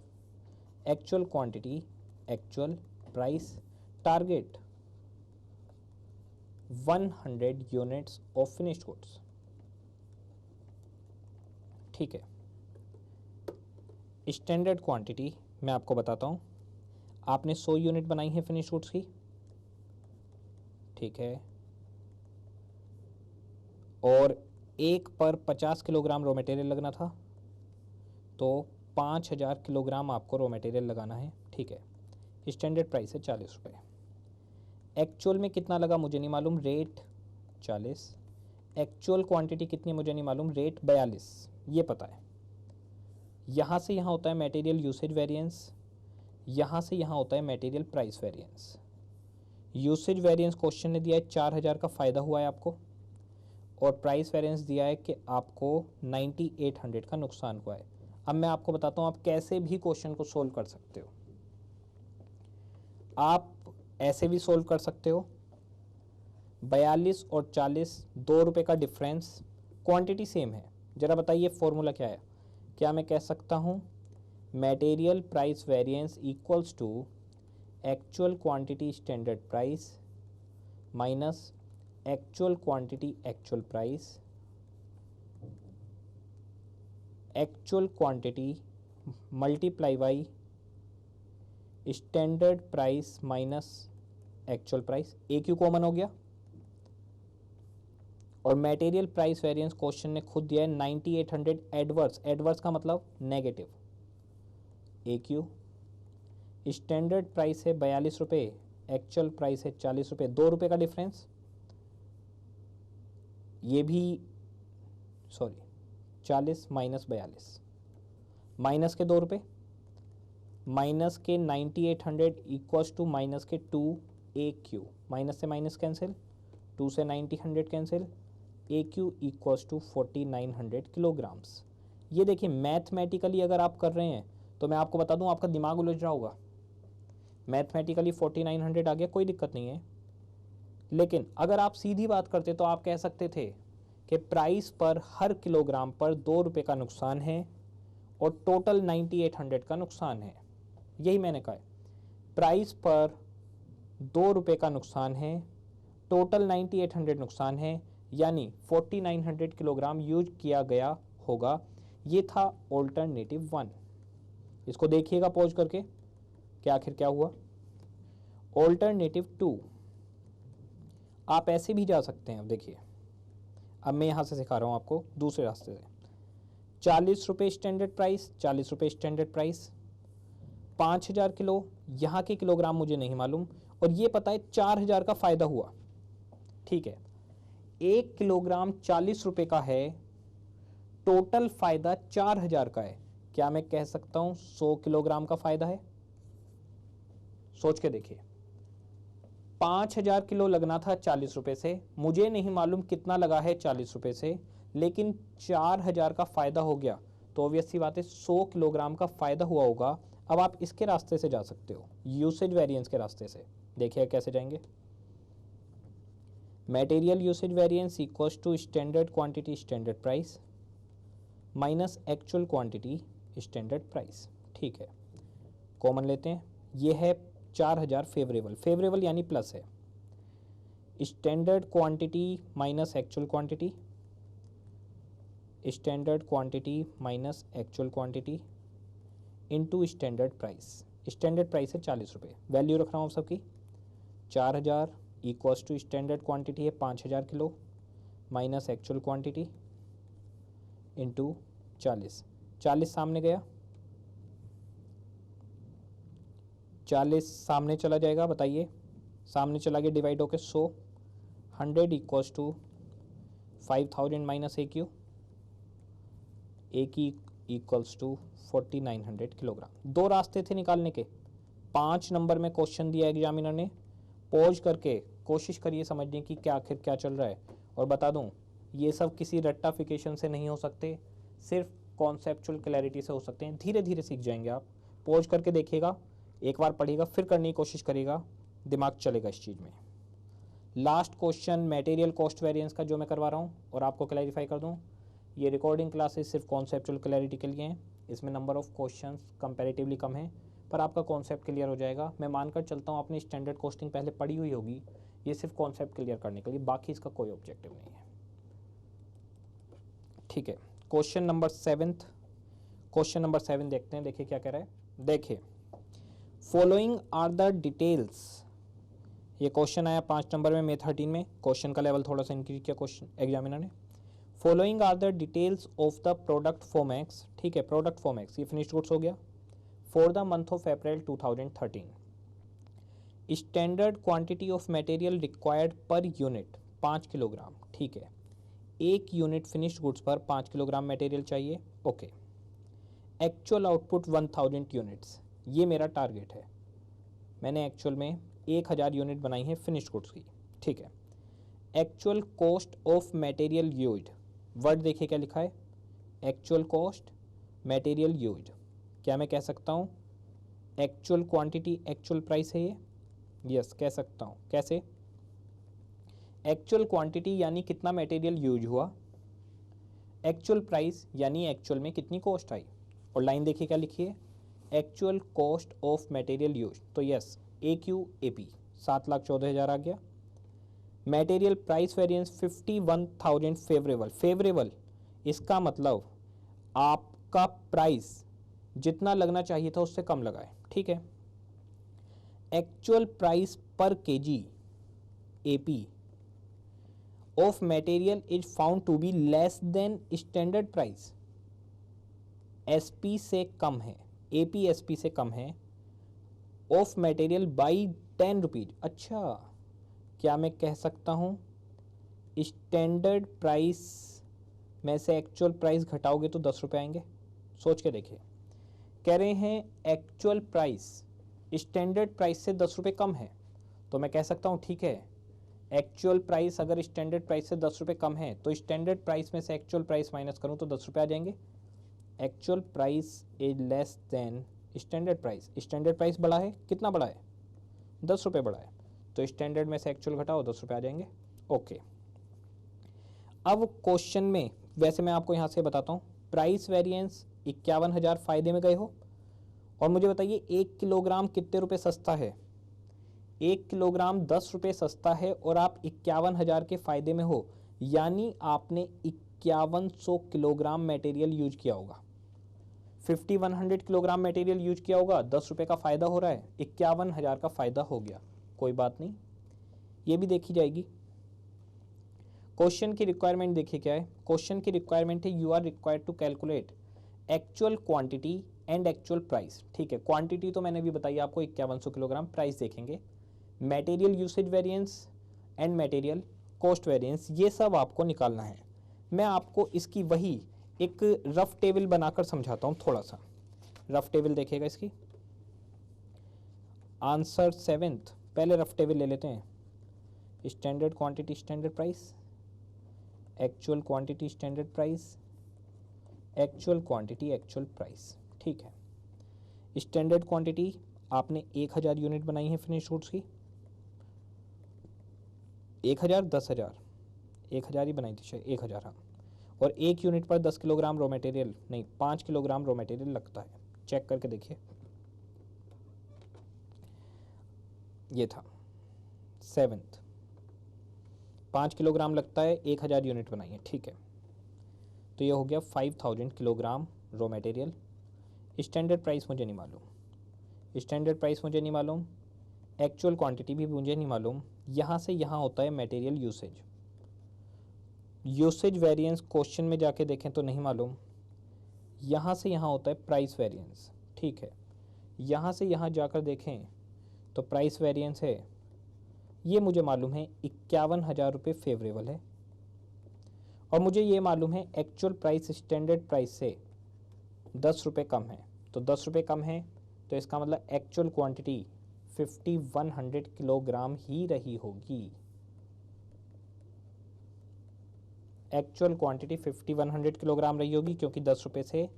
actual quantity actual price, target 100 units of finished goods. ठीक है, स्टैंडर्ड क्वांटिटी मैं आपको बताता हूं, आपने 100 यूनिट बनाई है फिनिश गुड्स की। ठीक है, और एक पर 50 किलोग्राम रॉ मटेरियल लगना था, तो 5000 किलोग्राम आपको रॉ मटेरियल लगाना है। ठीक है, स्टैंडर्ड प्राइस है 40 रुपये। एक्चुअल में कितना लगा मुझे नहीं मालूम, रेट 40, एक्चुअल क्वांटिटी कितनी मुझे नहीं मालूम, रेट 42, ये पता है। यहाँ से यहाँ होता है मटेरियल यूसेज वेरिएंस, यहाँ से यहाँ होता है material price variance. Usage variance question ने दिया है 4000 का फ़ायदा हुआ है आपको, और प्राइस वेरिएंस दिया है कि आपको 9800 का नुकसान हुआ है। अब मैं आपको बताता हूँ आप कैसे भी क्वेश्चन को सोल्व कर सकते हो। आप ऐसे भी सोल्व कर सकते हो, 42 और 40, 2 रुपये का डिफरेंस, क्वांटिटी सेम है। जरा बताइए फॉर्मूला क्या है। क्या मैं कह सकता हूँ material price variance equals to actual quantity standard price minus actual quantity actual price, actual quantity multiply by standard price minus actual price. A Q common हो गया और मटेरियल प्राइस वेरिएंस क्वेश्चन ने खुद दिया है 9800 एडवर्स, एडवर्स का मतलब negative. ए Q standard price है 42 रुपये, एक्चुअल प्राइस है 40 रुपये, 2 रुपये का डिफरेंस। ये भी 40 माइनस 42, माइनस के 2 रुपये, माइनस के 9800 इक्वल्स टू माइनस के 2 ए क्यू, माइनस से माइनस कैंसिल, 2 से 90 cancel, A Q equals to 4900 kilograms. ये देखिए मैथमेटिकली अगर आप कर रहे हैं तो मैं आपको बता दूं आपका दिमाग उलझ रहा होगा। मैथमेटिकली 4900 आ गया, कोई दिक्कत नहीं है, लेकिन अगर आप सीधी बात करते तो आप कह सकते थे कि प्राइस पर हर किलोग्राम पर 2 रुपये का नुकसान है और टोटल 9800 का नुकसान है। यही मैंने कहा है, प्राइस पर 2 रुपये का नुकसान है, टोटल 9800 नुकसान है, यानी 4900 किलोग्राम यूज किया गया होगा। ये था ऑल्टरनेटिव 1। इसको देखिएगा पॉज करके कि आखिर क्या हुआ। ऑल्टरनेटिव 2 आप ऐसे भी जा सकते हैं। अब देखिए, अब मैं यहाँ से सिखा रहा हूँ आपको दूसरे रास्ते से। 40 रुपये स्टैंडर्ड प्राइस, 40 रुपये स्टैंडर्ड प्राइस, 5000 किलो, यहाँ के किलोग्राम मुझे नहीं मालूम, और ये पता है 4000 का फ़ायदा हुआ। ठीक है, 1 किलोग्राम 40 रुपये का है, टोटल फ़ायदा 4000 का है। क्या मैं कह सकता हूँ 100 किलोग्राम का फ़ायदा है? सोच के देखिए, 5000 किलो लगना था 40 रुपये से, मुझे नहीं मालूम कितना लगा है 40 रुपये से, लेकिन 4000 का फ़ायदा हो गया, तो ऑब्वियस सी बात है 100 किलोग्राम का फ़ायदा हुआ होगा। अब आप इसके रास्ते से जा सकते हो, यूसेज वेरिएंस के रास्ते से। देखिए कैसे जाएंगे। Material usage variance equals to standard quantity standard price minus actual quantity standard price. ठीक है, कॉमन लेते हैं। ये है 4000 फेवरेबल, फेवरेबल यानी प्लस है, standard quantity minus actual quantity, standard quantity minus actual quantity into standard price. Standard price है 40 रुपये, वैल्यू रख रहा हूँ सबकी। 4000 इक्वल्स टू स्टैंडर्ड क्वांटिटी है 5000 kilo minus actual quantity into 40। 40 सामने गया, 40 सामने चला जाएगा, बताइए सामने चला गया, डिवाइड होकर 100। 100 equals to 5000 minus A Q, A की इक्वल्स टू 4900 किलोग्राम। 2 रास्ते थे निकालने के। 5 नंबर में क्वेश्चन दिया एग्जामिनर ने, पॉज करके कोशिश करिए समझने की क्या आखिर क्या चल रहा है। और बता दूं, ये सब किसी रट्टाफिकेशन से नहीं हो सकते, सिर्फ कॉन्सेप्चुअल क्लैरिटी से हो सकते हैं। धीरे धीरे सीख जाएंगे आप। पॉज करके देखिएगा, एक बार पढ़िएगा, फिर करने की कोशिश करिएगा, दिमाग चलेगा इस चीज़ में। Last question material cost variance का जो मैं करवा रहा हूँ, और आपको क्लैरिफाई कर दूँ, ये रिकॉर्डिंग क्लासेस सिर्फ कॉन्सेप्चुअल क्लैरिटी के लिए हैं। इसमें नंबर ऑफ क्वेश्चंस कंपैरेटिवली कम है, पर आपका कॉन्सेप्ट क्लियर हो जाएगा। मैं मानकर चलता हूँ आपने स्टैंडर्ड कॉस्टिंग पहले पढ़ी हुई होगी, ये सिर्फ कॉन्सेप्ट क्लियर करने के लिए, बाकी इसका कोई ऑब्जेक्टिव नहीं है। ठीक है, क्वेश्चन नंबर 7 देखते हैं। देखिए क्या कह रहा है। देखिए, फॉलोइंग आर द डिटेल्स, ये क्वेश्चन आया 5 नंबर में, मे 13 में। क्वेश्चन का लेवल थोड़ा सा इंक्रीज किया क्वेश्चन एग्जामिनर ने। Following are the details of the product Formex. ठीक है, प्रोडक्ट फॉर्मेक्स, ये फिनिश्ड गुड्स हो गया, for the month of April 2013। Standard quantity of material required per unit 5 kilogram. ठीक है, 1 यूनिट फिनिश्ड गुड्स पर 5 किलोग्राम मटेरियल चाहिए। ओके, एक्चुअल आउटपुट 1000 यूनिट्स, ये मेरा टारगेट है। मैंने एक्चुअल में 1000 यूनिट बनाई है फिनिश्ड गुड्स की। ठीक है, actual cost of material used, word देखिए क्या लिखा है, एक्चुअल कॉस्ट मटेरियल यूज्ड, क्या मैं कह सकता हूँ एक्चुअल क्वांटिटी एक्चुअल प्राइस है ये? यस कह सकता हूँ। कैसे? एक्चुअल क्वांटिटी यानी कितना मटेरियल यूज हुआ, एक्चुअल प्राइस यानी एक्चुअल में कितनी कॉस्ट आई। और लाइन देखिए क्या लिखी है, actual cost of material use. तो यस AQAP 7,14,000 आ गया। Material price variance 51,000 favourable. Favourable इसका मतलब आपका प्राइस जितना लगना चाहिए था उससे कम लगाए, ठीक है। Actual price per kg AP of material is found to be less than standard price, SP से कम है, AP SP से कम है, ऑफ मटेरियल बाई 10 रुपीज। अच्छा, क्या मैं कह सकता हूँ स्टैंडर्ड प्राइस में से एक्चुअल प्राइस घटाओगे तो 10 रुपये आएंगे? सोच के देखिए, कह रहे हैं एक्चुअल प्राइस स्टैंडर्ड प्राइस से 10 रुपये कम है, तो मैं कह सकता हूँ ठीक है, एक्चुअल प्राइस अगर स्टैंडर्ड प्राइस से 10 रुपये कम है तो स्टैंडर्ड प्राइस में से एक्चुअल प्राइस माइनस करूँ तो 10 रुपये आ जाएंगे। Actual price is less than standard price, standard price बड़ा है, कितना बड़ा है? 10 रुपये बड़ा है, तो स्टैंडर्ड में से एक्चुअल घटाओ 10 रुपये आ जाएंगे। ओके, अब क्वेश्चन में वैसे मैं आपको यहाँ से बताता हूँ, प्राइस वेरिएंस 51,000 फायदे में गए हो, और मुझे बताइए 1 किलोग्राम कितने रुपए सस्ता है? 1 किलोग्राम 10 रुपये सस्ता है और आप 51,000 के फायदे में हो, यानी आपने 5100 किलोग्राम मटेरियल यूज किया होगा। 5100 किलोग्राम मटेरियल यूज किया होगा, 10 रुपये का फ़ायदा हो रहा है, 51,000 का फ़ायदा हो गया, कोई बात नहीं, ये भी देखी जाएगी। क्वेश्चन की रिक्वायरमेंट देखिए क्या है, क्वेश्चन की रिक्वायरमेंट है you are required to calculate actual quantity and actual price. ठीक है, क्वांटिटी तो मैंने भी बताई आपको 5100 किलोग्राम, प्राइस देखेंगे, material usage variance and material cost variance, ये सब आपको निकालना है। मैं आपको इसकी वही एक रफ टेबल बनाकर समझाता हूँ, थोड़ा सा रफ टेबल देखिएगा इसकी। आंसर 7th, पहले रफ टेबल ले लेते हैं, standard quantity standard price, actual quantity standard price, actual quantity actual price. ठीक है, स्टैंडर्ड क्वांटिटी आपने 1000 यूनिट बनाई है फिनिश गुड्स की, 1000 10,000 1000 ही बनाई थी शायद, 1000 हाँ, और 1 यूनिट पर 10 किलोग्राम रॉ मटेरियल नहीं 5 किलोग्राम रॉ मटेरियल लगता है, चेक करके देखिए। ये था 7th, 5 किलोग्राम लगता है, 1000 यूनिट बनाई है, ठीक है, तो ये हो गया 5000 kilogram raw material. Standard price मुझे नहीं मालूम, स्टैंडर्ड प्राइस मुझे नहीं मालूम, एक्चुअल क्वांटिटी भी मुझे नहीं मालूम। यहाँ से यहाँ होता है material usage, usage variance question में जाके देखें तो नहीं मालूम। यहाँ से यहाँ होता है प्राइस वेरिएंस, ठीक है, यहाँ से यहाँ जाकर देखें तो प्राइस वेरिएंस है, ये मुझे मालूम है 51,000 रुपये फेवरेबल है, और मुझे ये मालूम है एक्चुअल प्राइस स्टैंडर्ड प्राइस से 10 रुपये कम है, तो 10 रुपये कम है तो इसका मतलब एक्चुअल क्वांटिटी 5100 किलोग्राम ही रही होगी। एक्चुअल क्वांटिटी 5100 किलोग्राम रही होगी, क्योंकि 10 रुपये से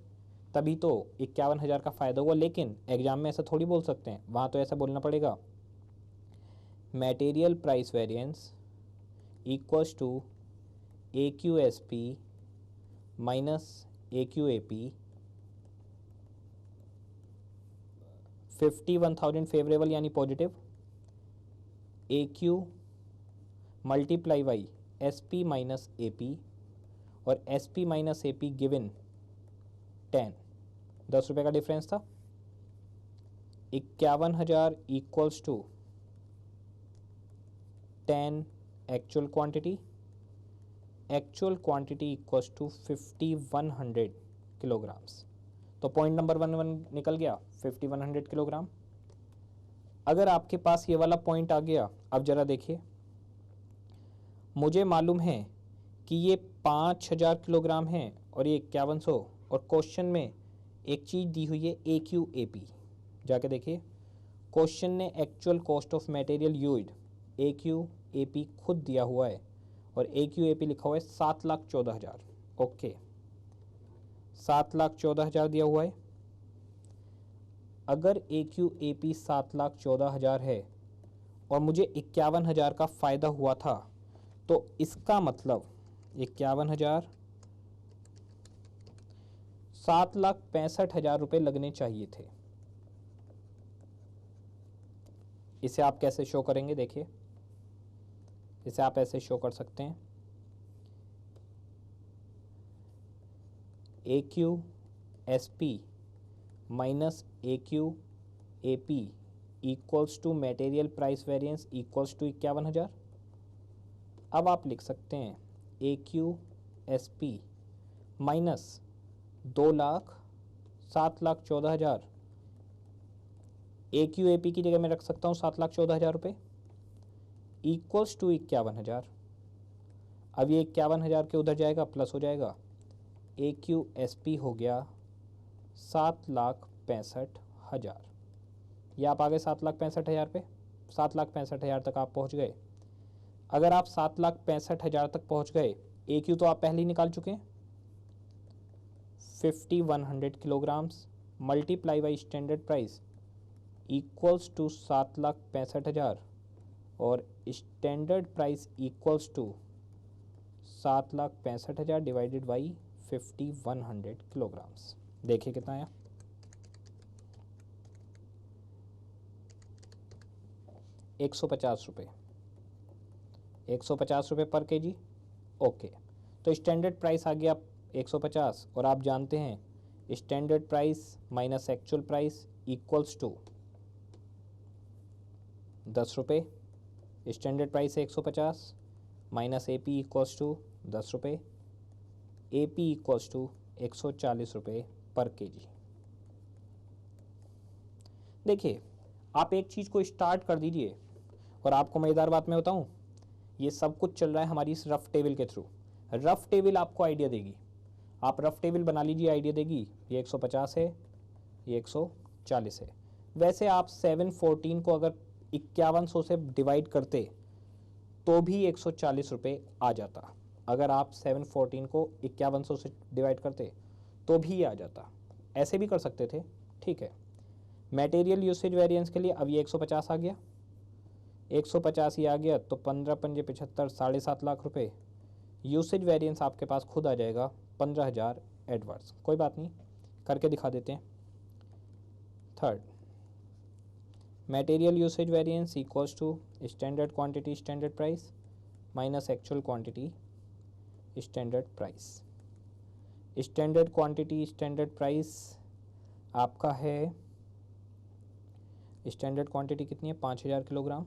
तभी तो 51,000 का फ़ायदा हुआ। लेकिन एग्जाम में ऐसा थोड़ी बोल सकते हैं, वहाँ तो ऐसा बोलना पड़ेगा, material price variance equals to AQSP minus AQAP, 51,000 favourable यानी positive, AQ multiply by SP minus AP, और SP माइनस AP गिवन 10, 10 रुपये का डिफरेंस था। 51,000 equals to 10 actual quantity, actual quantity equals to 5100 kilograms, तो पॉइंट नंबर 1 निकल गया 5100 kilogram. अगर आपके पास ये वाला पॉइंट आ गया, अब जरा देखिए, मुझे मालूम है कि ये 5000 किलोग्राम है और ये 5100, और क्वेश्चन में एक चीज़ दी हुई है AQAP, जाके देखिए क्वेश्चन ने actual cost of material used AQAP खुद दिया हुआ है, और AQAP लिखा हुआ है 7,14,000। ओके, 7,14,000 दिया हुआ है। अगर AQAP 7,14,000 है और मुझे 51,000 का फ़ायदा हुआ था, तो इसका मतलब 51,000 7,65,000 रुपये लगने चाहिए थे। इसे आप कैसे शो करेंगे? देखिए, इसे आप ऐसे शो कर सकते हैं, AQSP minus AQAP equals to material price variance equals to 51,000। अब आप लिख सकते हैं AQSP माइनस 7,14,000, AQAP की जगह मैं रख सकता हूँ 7,14,000 रुपये इक्वल्स टू 51,000। अब ये 51,000 के उधर जाएगा, प्लस हो जाएगा, AQSP हो गया 7,65,000। ये आप आ गए 7,65,000 पे, 7,65,000 तक आप पहुँच गए। अगर आप 7,65,000 तक पहुँच गए, AQ तो आप पहले ही निकाल चुके हैं, 5,100 kilograms multiply by standard price equals to 7,65,000 और standard price equals to 7,65,000 divided by 5,100 kilograms. देखिए कितना आया, 150 रुपये, 150 रुपये पर केजी। ओके, तो स्टैंडर्ड प्राइस आ गया 150 और आप जानते हैं standard price minus actual price equals to 10 रुपये। स्टैंडर्ड प्राइस है 150 माइनस AP इक्वल्स टू 10 रुपये, AP इक्वल्स टू 140 रुपये पर केजी। देखिए, आप एक चीज़ को स्टार्ट कर दीजिए और आपको मज़ेदार बात मैं बताऊं, ये सब कुछ चल रहा है हमारी इस रफ टेबल के थ्रू। रफ टेबल आपको आइडिया देगी, आप रफ टेबल बना लीजिए, आइडिया देगी। ये 150 है, ये 140 है। वैसे आप 714 को अगर 5100 से डिवाइड करते तो भी 140 रुपये आ जाता। अगर आप 714 को 5100 से डिवाइड करते तो भी आ जाता, ऐसे भी कर सकते थे, ठीक है। मटेरियल यूसेज वेरिएंस के लिए अब ये 150 आ गया, 150 ही आ गया तो 15 पंजे 75, 7.5 लाख रुपये। यूसेज वेरिएंस आपके पास खुद आ जाएगा 15,000 एडवर्स। कोई बात नहीं, करके दिखा देते हैं। Third, material usage variance equals to standard quantity standard price minus actual quantity standard price. Standard quantity standard price आपका है, स्टैंडर्ड क्वांटिटी कितनी है 5,000 kilogram,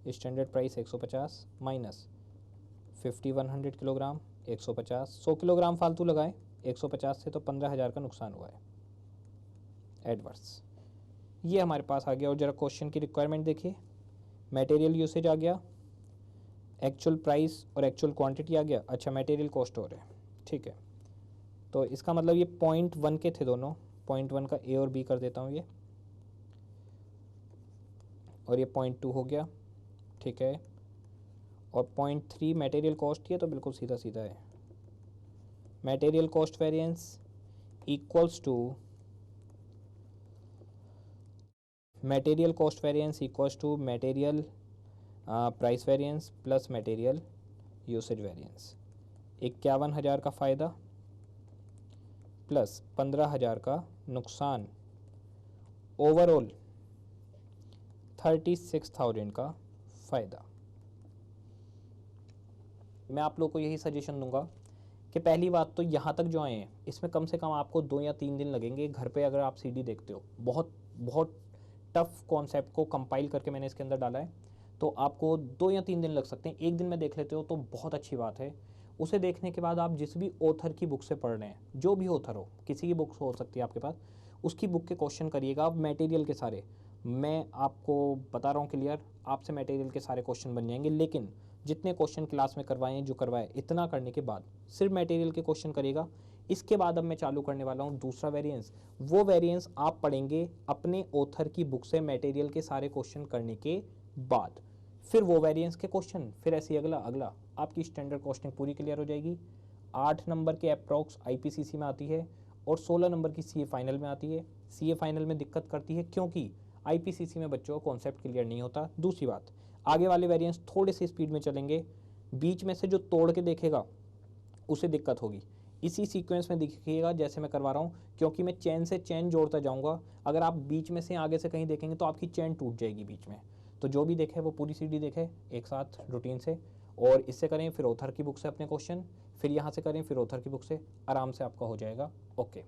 standard price 150 minus 5,100 kilogram 150, 100 kilogram फालतू लगाएं 150 से तो 15,000 का नुकसान हुआ है एडवर्स। ये हमारे पास आ गया। और ज़रा क्वेश्चन की रिक्वायरमेंट देखिए, मटेरियल यूसेज आ गया, एक्चुअल प्राइस और एक्चुअल क्वांटिटी आ गया। अच्छा, मटेरियल कॉस्ट हो रहा है, ठीक है। तो इसका मतलब ये 0.1 के थे दोनों, 0.1 का A और B कर देता हूँ ये, और ये 0.2 हो गया, ठीक है। और 0.3 मटेरियल कॉस्ट ये तो बिल्कुल सीधा सीधा है। Material cost variance equals to material cost variance equals to material price variance plus material usage variance. 51,000 का फ़ायदा प्लस 15,000 का नुकसान, ओवरऑल 36,000 का फ़ायदा। मैं आप लोग को यही सजेशन दूंगा कि पहली बात तो यहाँ तक जो आए हैं इसमें कम से कम आपको 2 या 3 दिन लगेंगे। घर पे अगर आप CD देखते हो, बहुत टफ कॉन्सेप्ट को कंपाइल करके मैंने इसके अंदर डाला है, तो आपको 2 या 3 दिन लग सकते हैं। एक दिन में देख लेते हो तो बहुत अच्छी बात है। उसे देखने के बाद आप जिस भी ऑथर की बुक से पढ़ रहे हैं, जो भी ऑथर हो, किसी की बुक हो सकती है आपके पास, उसकी बुक के क्वेश्चन करिएगा। आप मटेरियल के सारे, मैं आपको बता रहा हूँ क्लियर, आपसे मटेरियल के सारे क्वेश्चन बन जाएंगे। लेकिन जितने क्वेश्चन क्लास में करवाए जो करवाए, इतना करने के बाद सिर्फ मटेरियल के क्वेश्चन करिएगा। इसके बाद अब मैं चालू करने वाला हूँ दूसरा वेरिएंस। वो वेरिएंस आप पढ़ेंगे अपने ऑथर की बुक से मटेरियल के सारे क्वेश्चन करने के बाद, फिर वो वेरिएंस के क्वेश्चन, फिर ऐसे अगला अगला, आपकी स्टैंडर्ड कॉस्टिंग पूरी क्लियर हो जाएगी। 8 नंबर के अप्रॉक्स IPCC में आती है और 16 नंबर की सीए फाइनल में आती है। सीए फाइनल में दिक्कत करती है क्योंकि आईपीसीसी में बच्चों को कॉन्सेप्ट क्लियर नहीं होता। दूसरी बात, आगे वाले वेरिएंस थोड़े से स्पीड में चलेंगे, बीच में से जो तोड़ के देखेगा उसे दिक्कत होगी। इसी सीक्वेंस में देखिएगा जैसे मैं करवा रहा हूँ, क्योंकि मैं चेन से चेन जोड़ता जाऊँगा। अगर आप बीच में से आगे से कहीं देखेंगे तो आपकी चेन टूट जाएगी बीच में। तो जो भी देखे वो पूरी सीडी देखे एक साथ रूटीन से, और इससे करें फिर ऑथर की बुक से अपने क्वेश्चन, फिर यहाँ से करें फिर ऑथर की बुक से, आराम से आपका हो जाएगा। ओके।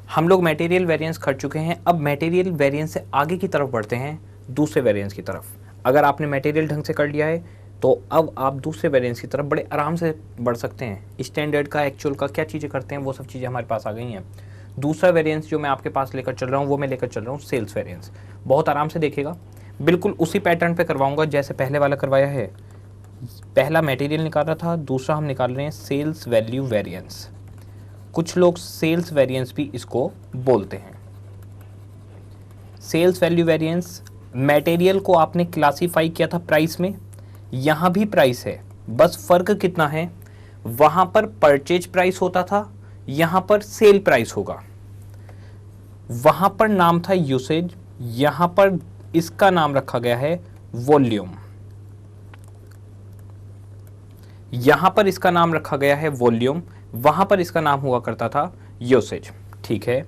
हम लोग मटेरियल वेरिएंस कर चुके हैं। अब मटेरियल वेरिएंस से आगे की तरफ बढ़ते हैं, दूसरे वेरिएंस की तरफ। अगर आपने मटेरियल ढंग से कर लिया है तो अब आप दूसरे वेरिएंस की तरफ बड़े आराम से बढ़ सकते हैं। स्टैंडर्ड का, एक्चुअल का क्या चीज़ें करते हैं वो सब चीज़ें हमारे पास आ गई हैं। दूसरा वेरिएंस जो मैं आपके पास लेकर चल रहा हूँ वो मैं लेकर चल रहा हूँ सेल्स वेरिएंस। बहुत आराम से देखिएगा, बिल्कुल उसी पैटर्न पे करवाऊंगा जैसे पहले वाला करवाया है। पहला मटेरियल निकाल रहा था, दूसरा हम निकाल रहे हैं सेल्स वैल्यू वेरिएंस। कुछ लोग सेल्स वेरिएंस भी इसको बोलते हैं। सेल्स वैल्यू वेरिएंस, मटेरियल को आपने क्लासिफाई किया था प्राइस में, यहाँ भी प्राइस है, बस फर्क कितना है, वहाँ पर परचेज प्राइस होता था, यहाँ पर सेल प्राइस होगा। वहाँ पर नाम था यूसेज, यहाँ पर इसका नाम रखा गया है वॉल्यूम। यहाँ पर इसका नाम रखा गया है वॉल्यूम, वहाँ पर इसका नाम हुआ करता था यूसेज। ठीक है,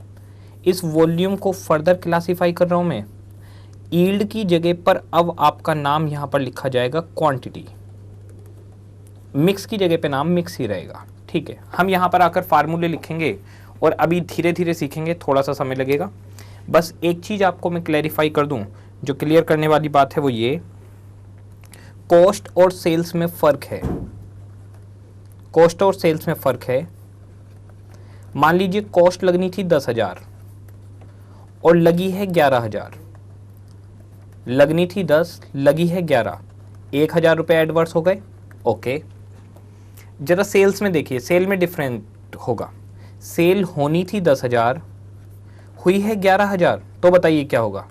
इस वॉल्यूम को फर्दर क्लासिफाई कर रहा हूँ मैं। यील्ड की जगह पर अब आपका नाम यहाँ पर लिखा जाएगा क्वांटिटी, मिक्स की जगह पे नाम मिक्स ही रहेगा। ठीक है, हम यहाँ पर आकर फार्मूले लिखेंगे और अभी धीरे धीरे सीखेंगे, थोड़ा सा समय लगेगा। बस एक चीज़ आपको मैं क्लैरिफाई कर दूँ, जो क्लियर करने वाली बात है वो ये, कॉस्ट और सेल्स में फ़र्क है। कॉस्ट और सेल्स में फ़र्क है। मान लीजिए कॉस्ट लगनी थी 10,000 और लगी है 11,000, लगनी थी 10, लगी है 11, 1,000 रुपये एडवर्स हो गए। ओके, जरा सेल्स में देखिए, सेल में डिफरेंट होगा। सेल होनी थी 10,000, हुई है 11,000, तो बताइए क्या होगा,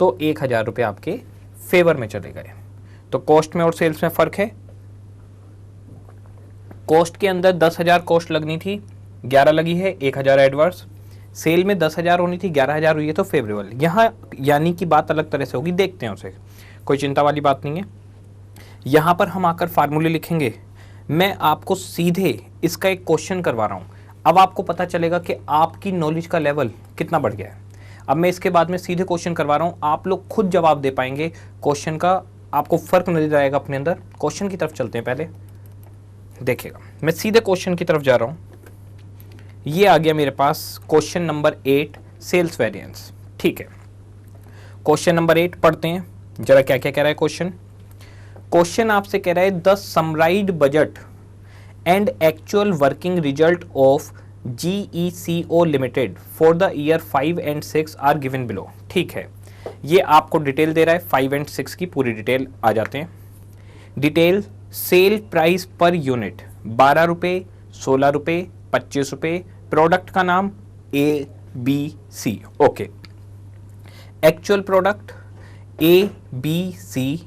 तो 1,000 रुपये आपके फेवर में चले गए। तो कॉस्ट में और सेल्स में फ़र्क है। कॉस्ट के अंदर 10,000 कॉस्ट लगनी थी, 11 लगी है, 1,000 एडवर्स। सेल में 10,000 होनी थी, 11,000 हुई है, तो फेवरेबल। यहाँ यानी कि बात अलग तरह से होगी, देखते हैं उसे, कोई चिंता वाली बात नहीं है। यहाँ पर हम आकर फार्मूले लिखेंगे। मैं आपको सीधे इसका एक क्वेश्चन करवा रहा हूँ, अब आपको पता चलेगा कि आपकी नॉलेज का लेवल कितना बढ़ गया है। अब मैं इसके बाद में सीधे क्वेश्चन करवा रहा हूँ, आप लोग खुद जवाब दे पाएंगे क्वेश्चन का, आपको फ़र्क नजर आएगा अपने अंदर। क्वेश्चन की तरफ चलते हैं, पहले देखिएगा, मैं सीधे क्वेश्चन की तरफ जा रहा हूँ। ये आ गया मेरे पास क्वेश्चन नंबर 8, सेल्स वेरिएंस। ठीक है, क्वेश्चन नंबर 8 पढ़ते हैं जरा क्या क्या कह रहा है क्वेश्चन। क्वेश्चन आपसे कह रहा है the summarized budget and actual working result of GECO limited for the year 5 and 6 are given below. ठीक है, ये आपको डिटेल दे रहा है, 5 and 6 की पूरी डिटेल आ जाते हैं। Detail, sale price per unit 12 रुपये, 16 रुपये, 25 रुपये, प्रोडक्ट का नाम ABC। Okay, actual product ABC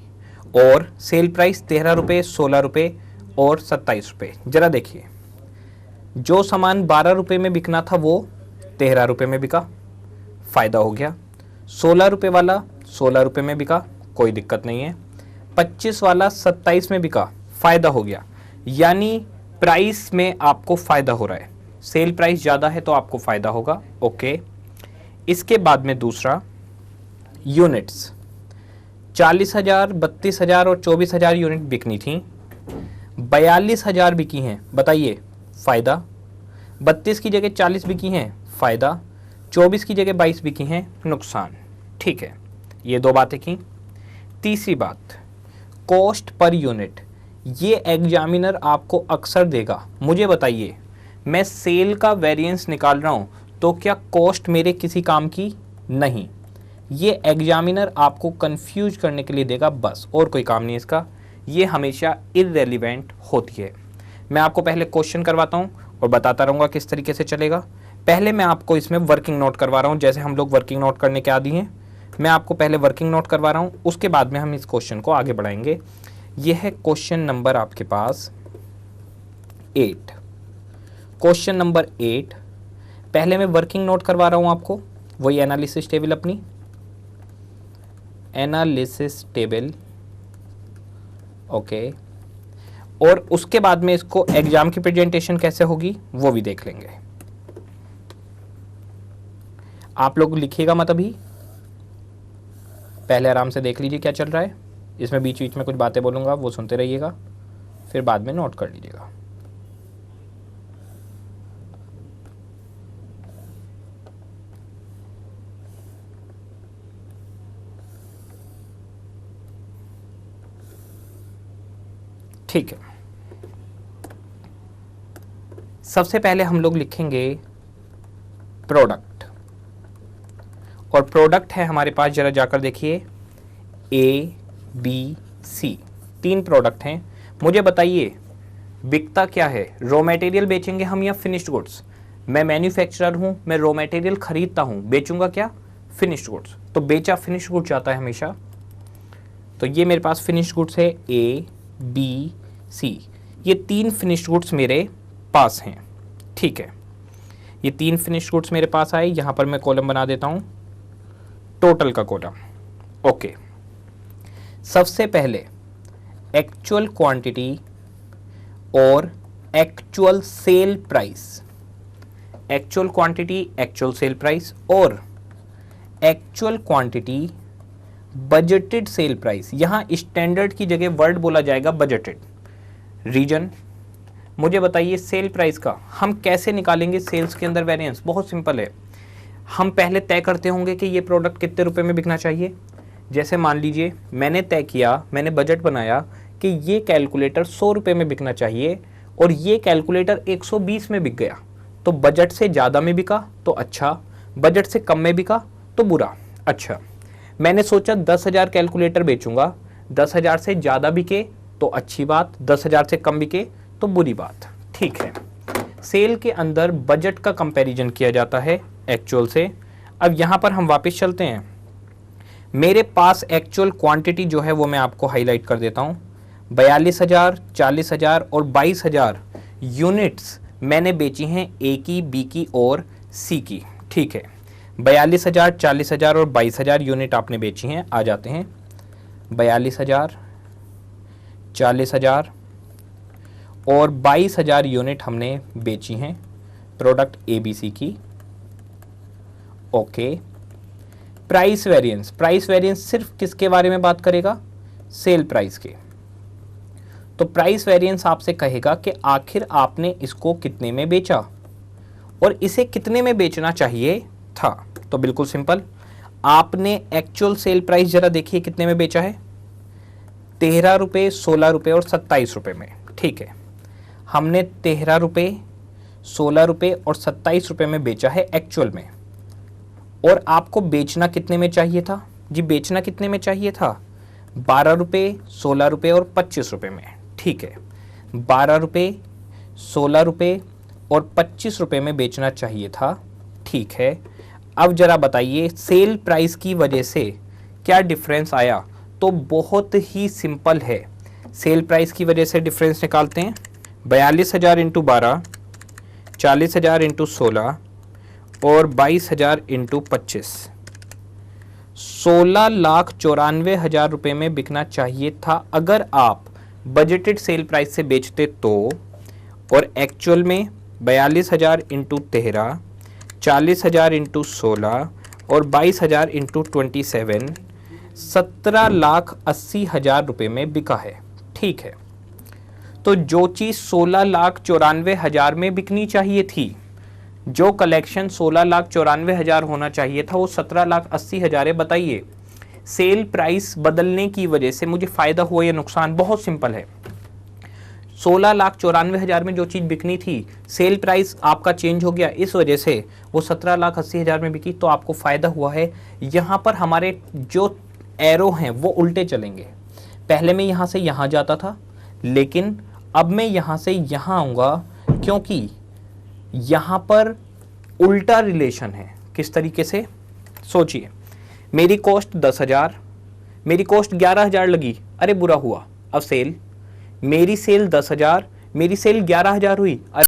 और सेल प्राइस 13 रुपये, 16 रुपये और 27 रुपये। जरा देखिए, जो सामान 12 रुपये में बिकना था वो 13 रुपये में बिका, फ़ायदा हो गया। 16 रुपये वाला 16 रुपये में बिका, कोई दिक्कत नहीं है। 25 वाला 27 में बिका, फ़ायदा हो गया। यानी प्राइस में आपको फ़ायदा हो रहा है, सेल प्राइस ज़्यादा है तो आपको फ़ायदा होगा। ओके, इसके बाद में दूसरा, यूनिट्स 40,000, 32,000 और 24,000 यूनिट बिकनी थी, 42,000 बिकी हैं, बताइए फ़ायदा। 32 की जगह 40 बिकी हैं, फ़ायदा। 24 की जगह 22 बिकी हैं, नुकसान। ठीक है, ये दो बातें की। तीसरी बात, कॉस्ट पर यूनिट, ये एग्जामिनर आपको अक्सर देगा। मुझे बताइए, मैं सेल का वेरिएंस निकाल रहा हूँ तो क्या कॉस्ट मेरे किसी काम की? नहीं। ये एग्जामिनर आपको कंफ्यूज करने के लिए देगा बस, और कोई काम नहीं इसका। ये हमेशा इररेलेवेंट होती है। मैं आपको पहले क्वेश्चन करवाता हूँ और बताता रहूँगा किस तरीके से चलेगा। पहले मैं आपको इसमें वर्किंग नोट करवा रहा हूँ, जैसे हम लोग वर्किंग नोट करने के आदी हैं। मैं आपको पहले वर्किंग नोट करवा रहा हूँ, उसके बाद में हम इस क्वेश्चन को आगे बढ़ाएंगे। यह है क्वेश्चन नंबर आपके पास 8। क्वेश्चन नंबर 8 पहले मैं वर्किंग नोट करवा रहा हूँ आपको, वही एनालिसिस टेबल, अपनी एनालिसिस टेबल, ओके। और उसके बाद में इसको एग्जाम की प्रेजेंटेशन कैसे होगी वो भी देख लेंगे। आप लोग लिखिएगा मत अभी, पहले आराम से देख लीजिए क्या चल रहा है। इसमें बीच बीच में कुछ बातें बोलूँगा, वो सुनते रहिएगा, फिर बाद में नोट कर लीजिएगा। ठीक है, सबसे पहले हम लोग लिखेंगे प्रोडक्ट, और प्रोडक्ट है हमारे पास, जरा जाकर देखिए A, B, C, 3 प्रोडक्ट हैं। मुझे बताइए बिकता क्या है? रॉ मटेरियल बेचेंगे हम या फिनिश्ड गुड्स? मैं मैन्युफैक्चरर हूं, मैं रॉ मटेरियल खरीदता हूं, बेचूंगा क्या? Finished goods. तो बेचा फिनिश्ड गुड्स जाता है हमेशा। तो ये मेरे पास फिनिश्ड गुड्स है A, B, C, ये 3 फिनिश्ड गुड्स मेरे पास हैं। ठीक है, ये 3 फिनिश्ड गुड्स मेरे पास आए। यहां पर मैं कॉलम बना देता हूं, टोटल का कॉलम, ओके। सबसे पहले एक्चुअल क्वांटिटी और actual sale price, actual quantity actual sale price, और actual quantity budgeted sale price. यहां स्टैंडर्ड की जगह वर्ड बोला जाएगा बजटेड। रीजन मुझे बताइए सेल प्राइस का हम कैसे निकालेंगे? सेल्स के अंदर वेरिएंस बहुत सिंपल है। हम पहले तय करते होंगे कि ये प्रोडक्ट कितने रुपए में बिकना चाहिए। जैसे मान लीजिए मैंने तय किया, मैंने बजट बनाया कि ये कैलकुलेटर 100 रुपये में बिकना चाहिए और ये कैलकुलेटर 120 में बिक गया, तो बजट से ज़्यादा में बिका तो अच्छा, बजट से कम में बिका तो बुरा। अच्छा, मैंने सोचा 10,000 कैलकुलेटर बेचूंगा, 10,000 से ज़्यादा बिके तो अच्छी बात, 10,000 से कम बिके तो बुरी बात। ठीक है, सेल के अंदर बजट का कंपैरिजन किया जाता है एक्चुअल से। अब यहाँ पर हम वापस चलते हैं। मेरे पास एक्चुअल क्वांटिटी जो है वो मैं आपको हाईलाइट कर देता हूँ। 42,000, 40,000 और 22,000 यूनिट्स मैंने बेची हैं ए की, बी की और सी की। ठीक है, 42,000, 40,000 और 22,000 यूनिट आपने बेची हैं। आ जाते हैं 42,000, 40,000 और 22,000 यूनिट हमने बेची हैं प्रोडक्ट ABC की, okay. Price variance, price variance सिर्फ किसके बारे में बात करेगा? सेल प्राइस के। तो प्राइस वेरिएंस आपसे कहेगा कि आखिर आपने इसको कितने में बेचा और इसे कितने में बेचना चाहिए था। तो बिल्कुल सिंपल, आपने एक्चुअल सेल प्राइस जरा देखिए कितने में बेचा है, 13 रुपये, 16 रुपये और 27 रुपये में। ठीक है, हमने 13 रुपये, 16 रुपये और 27 रुपये में बेचा है एक्चुअल में। और आपको बेचना कितने में चाहिए था जी? बेचना कितने में चाहिए था? 12 रुपये, 16 रुपये और 25 रुपये में। ठीक है, 12 रुपये, 16 रुपये और 25 रुपये में बेचना चाहिए था। ठीक है, अब जरा बताइए सेल प्राइस की वजह से क्या डिफरेंस आया? तो बहुत ही सिंपल है, सेल प्राइस की वजह से डिफरेंस निकालते हैं। 42,000 इंटू 12, 40,000 इंटू 16 और 22,000 इंटू 25, 16,94,000 रुपये में बिकना चाहिए था अगर आप बजटेड सेल प्राइस से बेचते तो। और एक्चुअल में 42,000 इंटू 13, 40,000 इंटू 16 और 22,000 इंटू 27, 17,80,000 रुपये में बिका है। ठीक है, तो जो चीज़ 16,94,000 में बिकनी चाहिए थी, जो कलेक्शन 16,94,000 होना चाहिए था, वो 17,80,000 है। बताइए सेल प्राइस बदलने की वजह से मुझे फ़ायदा हुआ या नुकसान? बहुत सिंपल है, 16,94,000 में जो चीज़ बिकनी थी, सेल प्राइस आपका चेंज हो गया, इस वजह से वो 17,80,000 में बिकी, तो आपको फ़ायदा हुआ है। यहाँ पर हमारे जो एरो हैं वो उल्टे चलेंगे। पहले मैं यहाँ से यहाँ जाता था, लेकिन अब मैं यहाँ से यहाँ आऊँगा, क्योंकि यहाँ पर उल्टा रिलेशन है। किस तरीके से, सोचिए, मेरी कॉस्ट 10,000, मेरी कॉस्ट 11,000 लगी, अरे बुरा हुआ, अब सेल, मेरी सेल 10,000, मेरी सेल 11,000 हुई, अरे